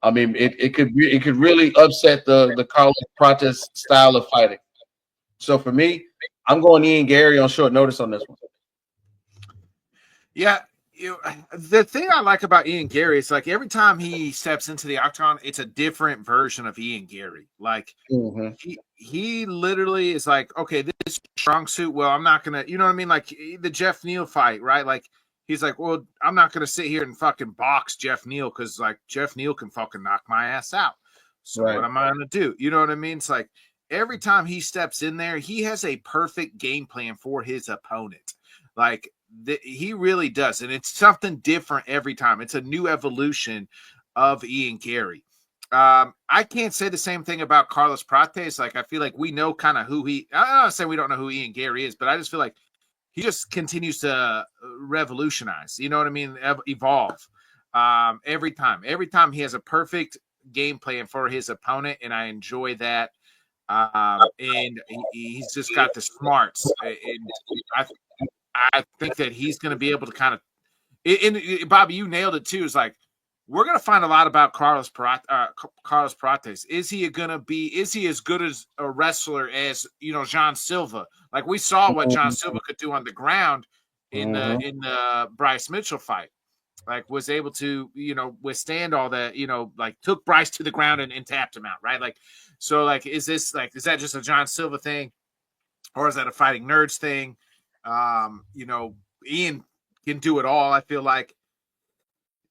I mean, it could really upset the Carlos Prates style of fighting. So for me, I'm going Ian Garry on short notice on this one. Yeah, the thing I like about Ian Garry is like every time he steps into the octagon, it's a different version of Ian Garry. Like he literally is like, okay, this is strong suit. Well, I'm not gonna, you know what I mean? Like the Jeff Neal fight, right? Like he's like, well, I'm not gonna sit here and fucking box Jeff Neal because like Jeff Neal can fucking knock my ass out. So what am I gonna do? You know what I mean? It's like every time he steps in there, he has a perfect game plan for his opponent. Like he really does, and it's something different every time. It's a new evolution of Ian Garry. I can't say the same thing about Carlos Prates. Like I feel like we know kind of who he. I'm not saying we don't know who Ian Garry is, but I just feel like he just continues to revolutionize. You know what I mean? Evolve every time. Every time he has a perfect game plan for his opponent, and I enjoy that. And he's just got the smarts. And I think that he's going to be able to kind of. And Bobby, you nailed it too. It's like we're going to find a lot about Carlos Prates. Is he as good as a wrestler as John Silva? Like we saw what John Silva could do on the ground in the Bryce Mitchell fight. Like was able to withstand all that. Like took Bryce to the ground and tapped him out. Right. Like so. Like is that just a John Silva thing, or is that a Fighting Nerds thing? Ian can do it all. I feel like,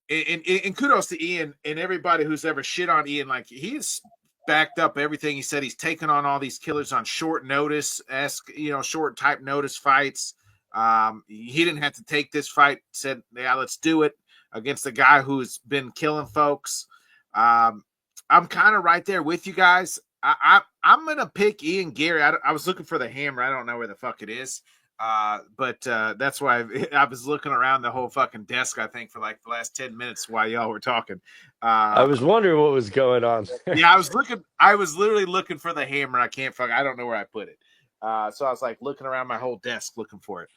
and kudos to Ian and everybody who's ever shit on Ian. Like he's backed up everything he said. He's taken on all these killers on short notice, short type notice fights. He didn't have to take this fight. Said, yeah, let's do it against the guy who's been killing folks. I'm kind of right there with you guys. I'm gonna pick Ian Garry. I was looking for the hammer. I don't know where the fuck it is. But that's why I was looking around the whole fucking desk, I think, for like the last 10 minutes while y'all were talking. I was wondering what was going on. Yeah, I was literally looking for the hammer. I don't know where I put it. So I was like looking around my whole desk looking for it.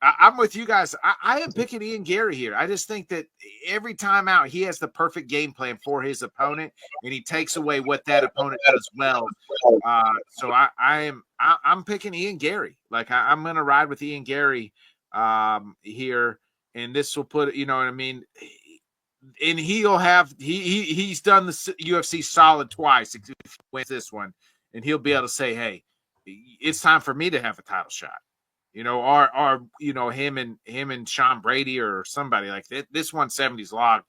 I'm with you guys. I am picking Ian Garry here. I just think that every time out, he has the perfect game plan for his opponent, and he takes away what that opponent does well. So I'm picking Ian Garry. Like I'm going to ride with Ian Garry here, and this will put, you know what I mean. And he's done the UFC solid twice. If he wins this one, and he'll be able to say, "Hey, it's time for me to have a title shot." Or him and Sean Brady or somebody like that. This 170's log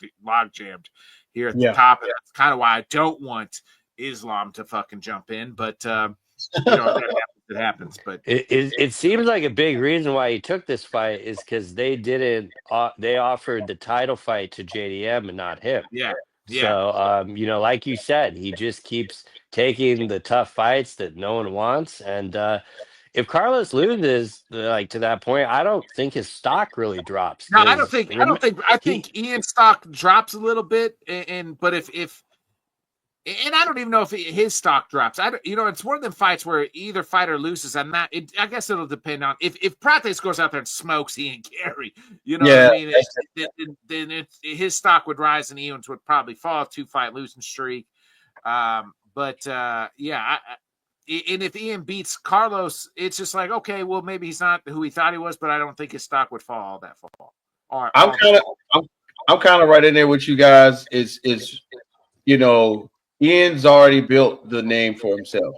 jammed here at the top. And that's kind of why I don't want Islam to fucking jump in. But it happens. But it seems like a big reason why he took this fight is because they offered the title fight to JDM and not him. Yeah. So like you said, he just keeps taking the tough fights that no one wants, and if Carlos loses like to that point, I don't think his stock really drops. No, I think Ian's stock drops a little bit, but if I don't even know if his stock drops. It's one of them fights where either fighter loses. I guess it'll depend on if Prates goes out there and smokes Ian Garry. What I mean? Then his stock would rise and Ian's would probably fall. 2-fight losing streak. And if Ian beats Carlos, it's just like, okay, well, maybe he's not who he thought he was, but I don't think his stock would fall all that far. I'm kind of right in there with you guys. Ian's already built the name for himself.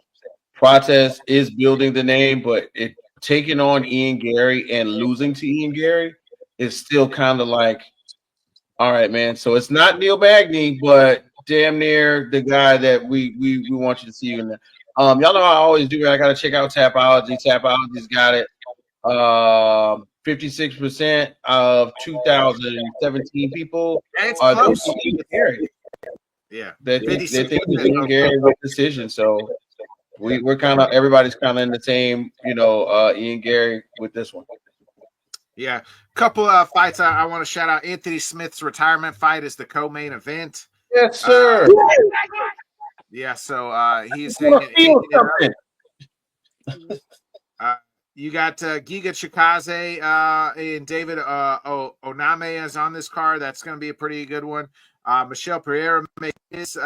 Prates is building the name, but taking on Ian Garry and losing to Ian Garry is still kind of like, all right, man. So it's not Neil Magny, but damn near the guy that we want you to see in there. Y'all know I always do. I gotta check out Tapology. Tapology's got it. 56% of 2017 people are close. Yeah, they think he's Ian Garry with decision. So we're kind of everybody's kind of in the same, Ian Garry with this one. Yeah, couple of fights I want to shout out. Anthony Smith's retirement fight is the co-main event. Yes, sir. Yeah, so he's you got Giga Chikaze and David Oname is on this card. That's going to be a pretty good one. Michelle Pereira made his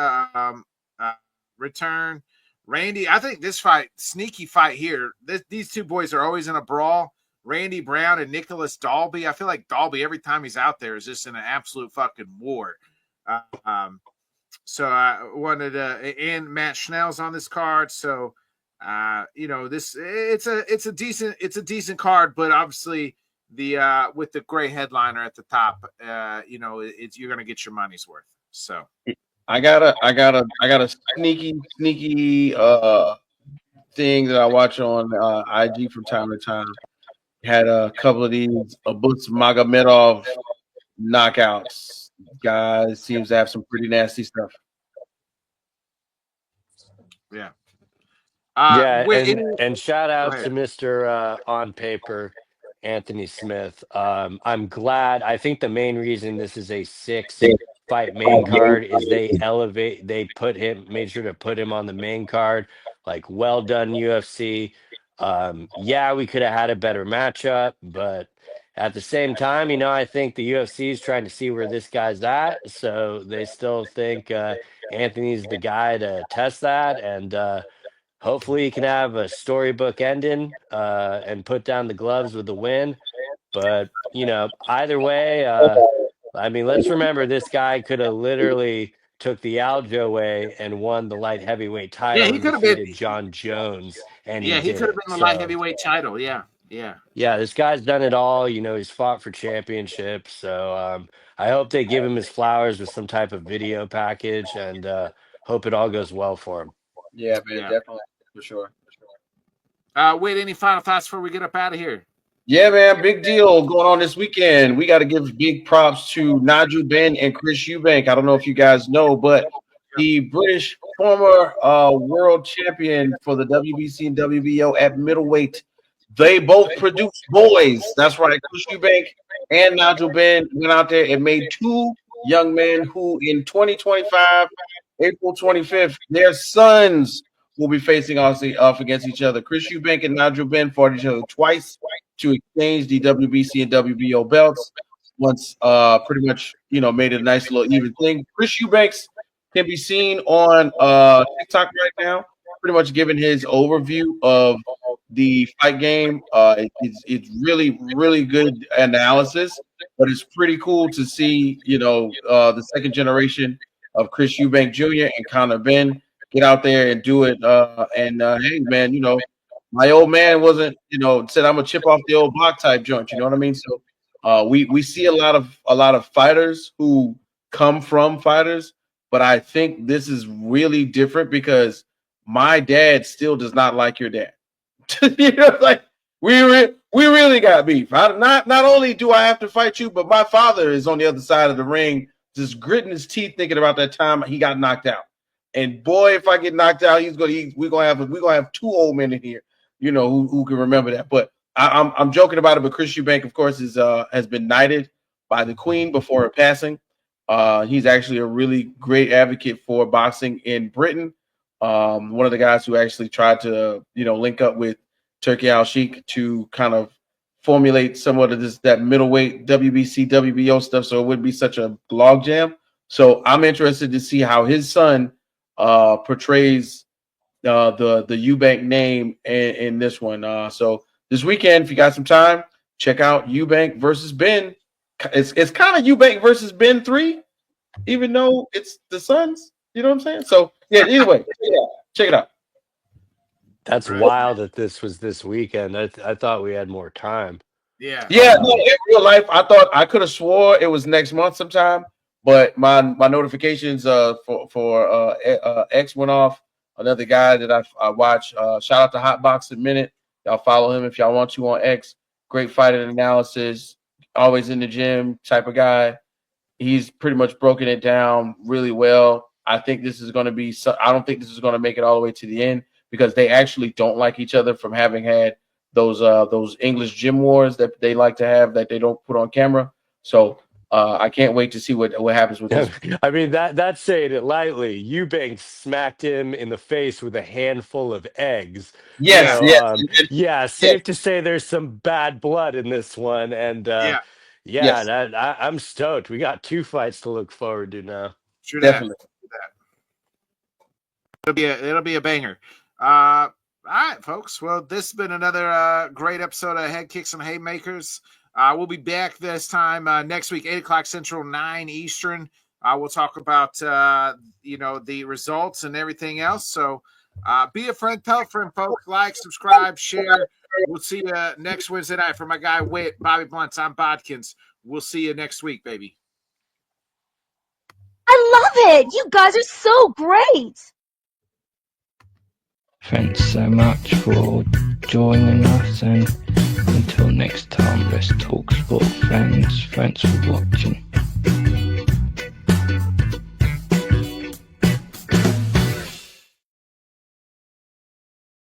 return. Randy, I think this fight, sneaky fight here. These two boys are always in a brawl. Randy Brown and Nicholas Dalby. I feel like Dalby every time he's out there is just in an absolute fucking war. So I wanted to, and Matt Schnell's on this card. So this it's a decent card, but obviously the with the great headliner at the top, you're gonna get your money's worth. So I got a sneaky thing that I watch on IG from time to time. Had a couple of these Abus Magomedov knockouts. Guys seems to have some pretty nasty stuff. Yeah. And shout out to Mr. On Paper, Anthony Smith. I'm glad. I think the main reason this is a 6-fight main card is they made sure to put him on the main card. Like, well done, UFC. We could have had a better matchup, but at the same time, I think the UFC is trying to see where this guy's at. So they still think Anthony's the guy to test that. And hopefully he can have a storybook ending and put down the gloves with the win. But, either way, let's remember this guy could have literally took the Aljo way and won the light heavyweight title and defeated John Jones. And he could have been the light heavyweight title. Yeah. Yeah, this guy's done it all. He's fought for championships. So I hope they give him his flowers with some type of video package and hope it all goes well for him. Yeah, man, definitely. For sure. Wait, any final thoughts before we get up out of here? Yeah, man, big deal going on this weekend. We got to give big props to Nigel Benn and Chris Eubank. I don't know if you guys know, but the British former world champion for the WBC and WBO at middleweight, they both produced boys. That's right. Chris Eubank and Nigel Benn went out there and made two young men who in 2025, April 25th, their sons will be facing off against each other. Chris Eubank and Nigel Benn fought each other twice to exchange the WBC and WBO belts. Once pretty much, made it a nice little even thing. Chris Eubanks can be seen on TikTok right now, pretty much giving his overview of the fight game. It's really, really good analysis, but it's pretty cool to see, the second generation of Chris Eubank Jr. and Conor Benn get out there and do it. Hey, man, my old man wasn't, said I'm a chip off the old block type joint. You know what I mean? So we see a lot of fighters who come from fighters, but I think this is really different because my dad still does not like your dad. Like we really got beef. Not only do I have to fight you, but my father is on the other side of the ring, just gritting his teeth, thinking about that time he got knocked out. And boy, if I get knocked out, we're gonna have two old men in here, who can remember that. But I'm joking about it. But Chris Eubank, of course, has been knighted by the Queen before her passing. He's actually a really great advocate for boxing in Britain. One of the guys who actually tried to, link up with Turki Al-Sheikh to kind of formulate somewhat of that middleweight WBC, WBO stuff, so it wouldn't be such a logjam. So I'm interested to see how his son portrays the Eubank name in this one. So this weekend, if you got some time, check out Eubank versus Benn. It's kind of Eubank versus Benn 3, even though it's the sons. You know what I'm saying? So yeah, either way, check it out. That's wild that this was this weekend. I thought we had more time. Yeah. No, in real life, I thought I could have swore it was next month sometime, but my notifications for X went off. Another guy that I watch. Shout out to Hot Boxing Minute. Y'all follow him if y'all want to on X. Great fighting analysis. Always in the gym type of guy. He's pretty much broken it down really well. I think this is going to be. I don't think this is going to make it all the way to the end because they actually don't like each other from having had those English gym wars that they like to have that they don't put on camera. So I can't wait to see what happens with this. I mean, that's saying it lightly. Eubank smacked him in the face with a handful of eggs. Yes, yes. Safe to say there's some bad blood in this one. And I'm stoked. We got 2 fights to look forward to now. Definitely. It'll be a banger. All right, folks. Well, this has been another great episode of Head Kicks and Haymakers. We'll be back this time next week, 8 o'clock Central, 9 Eastern. We'll talk about, the results and everything else. So be a friend, tell a friend, folks. Like, subscribe, share. We'll see you next Wednesday night. For my guy, Witt, Bobby Blunts, I'm Bodkins. We'll see you next week, baby. I love it. You guys are so great. Thanks so much for joining us, and until next time, let's talk sport, friends. Thanks for watching.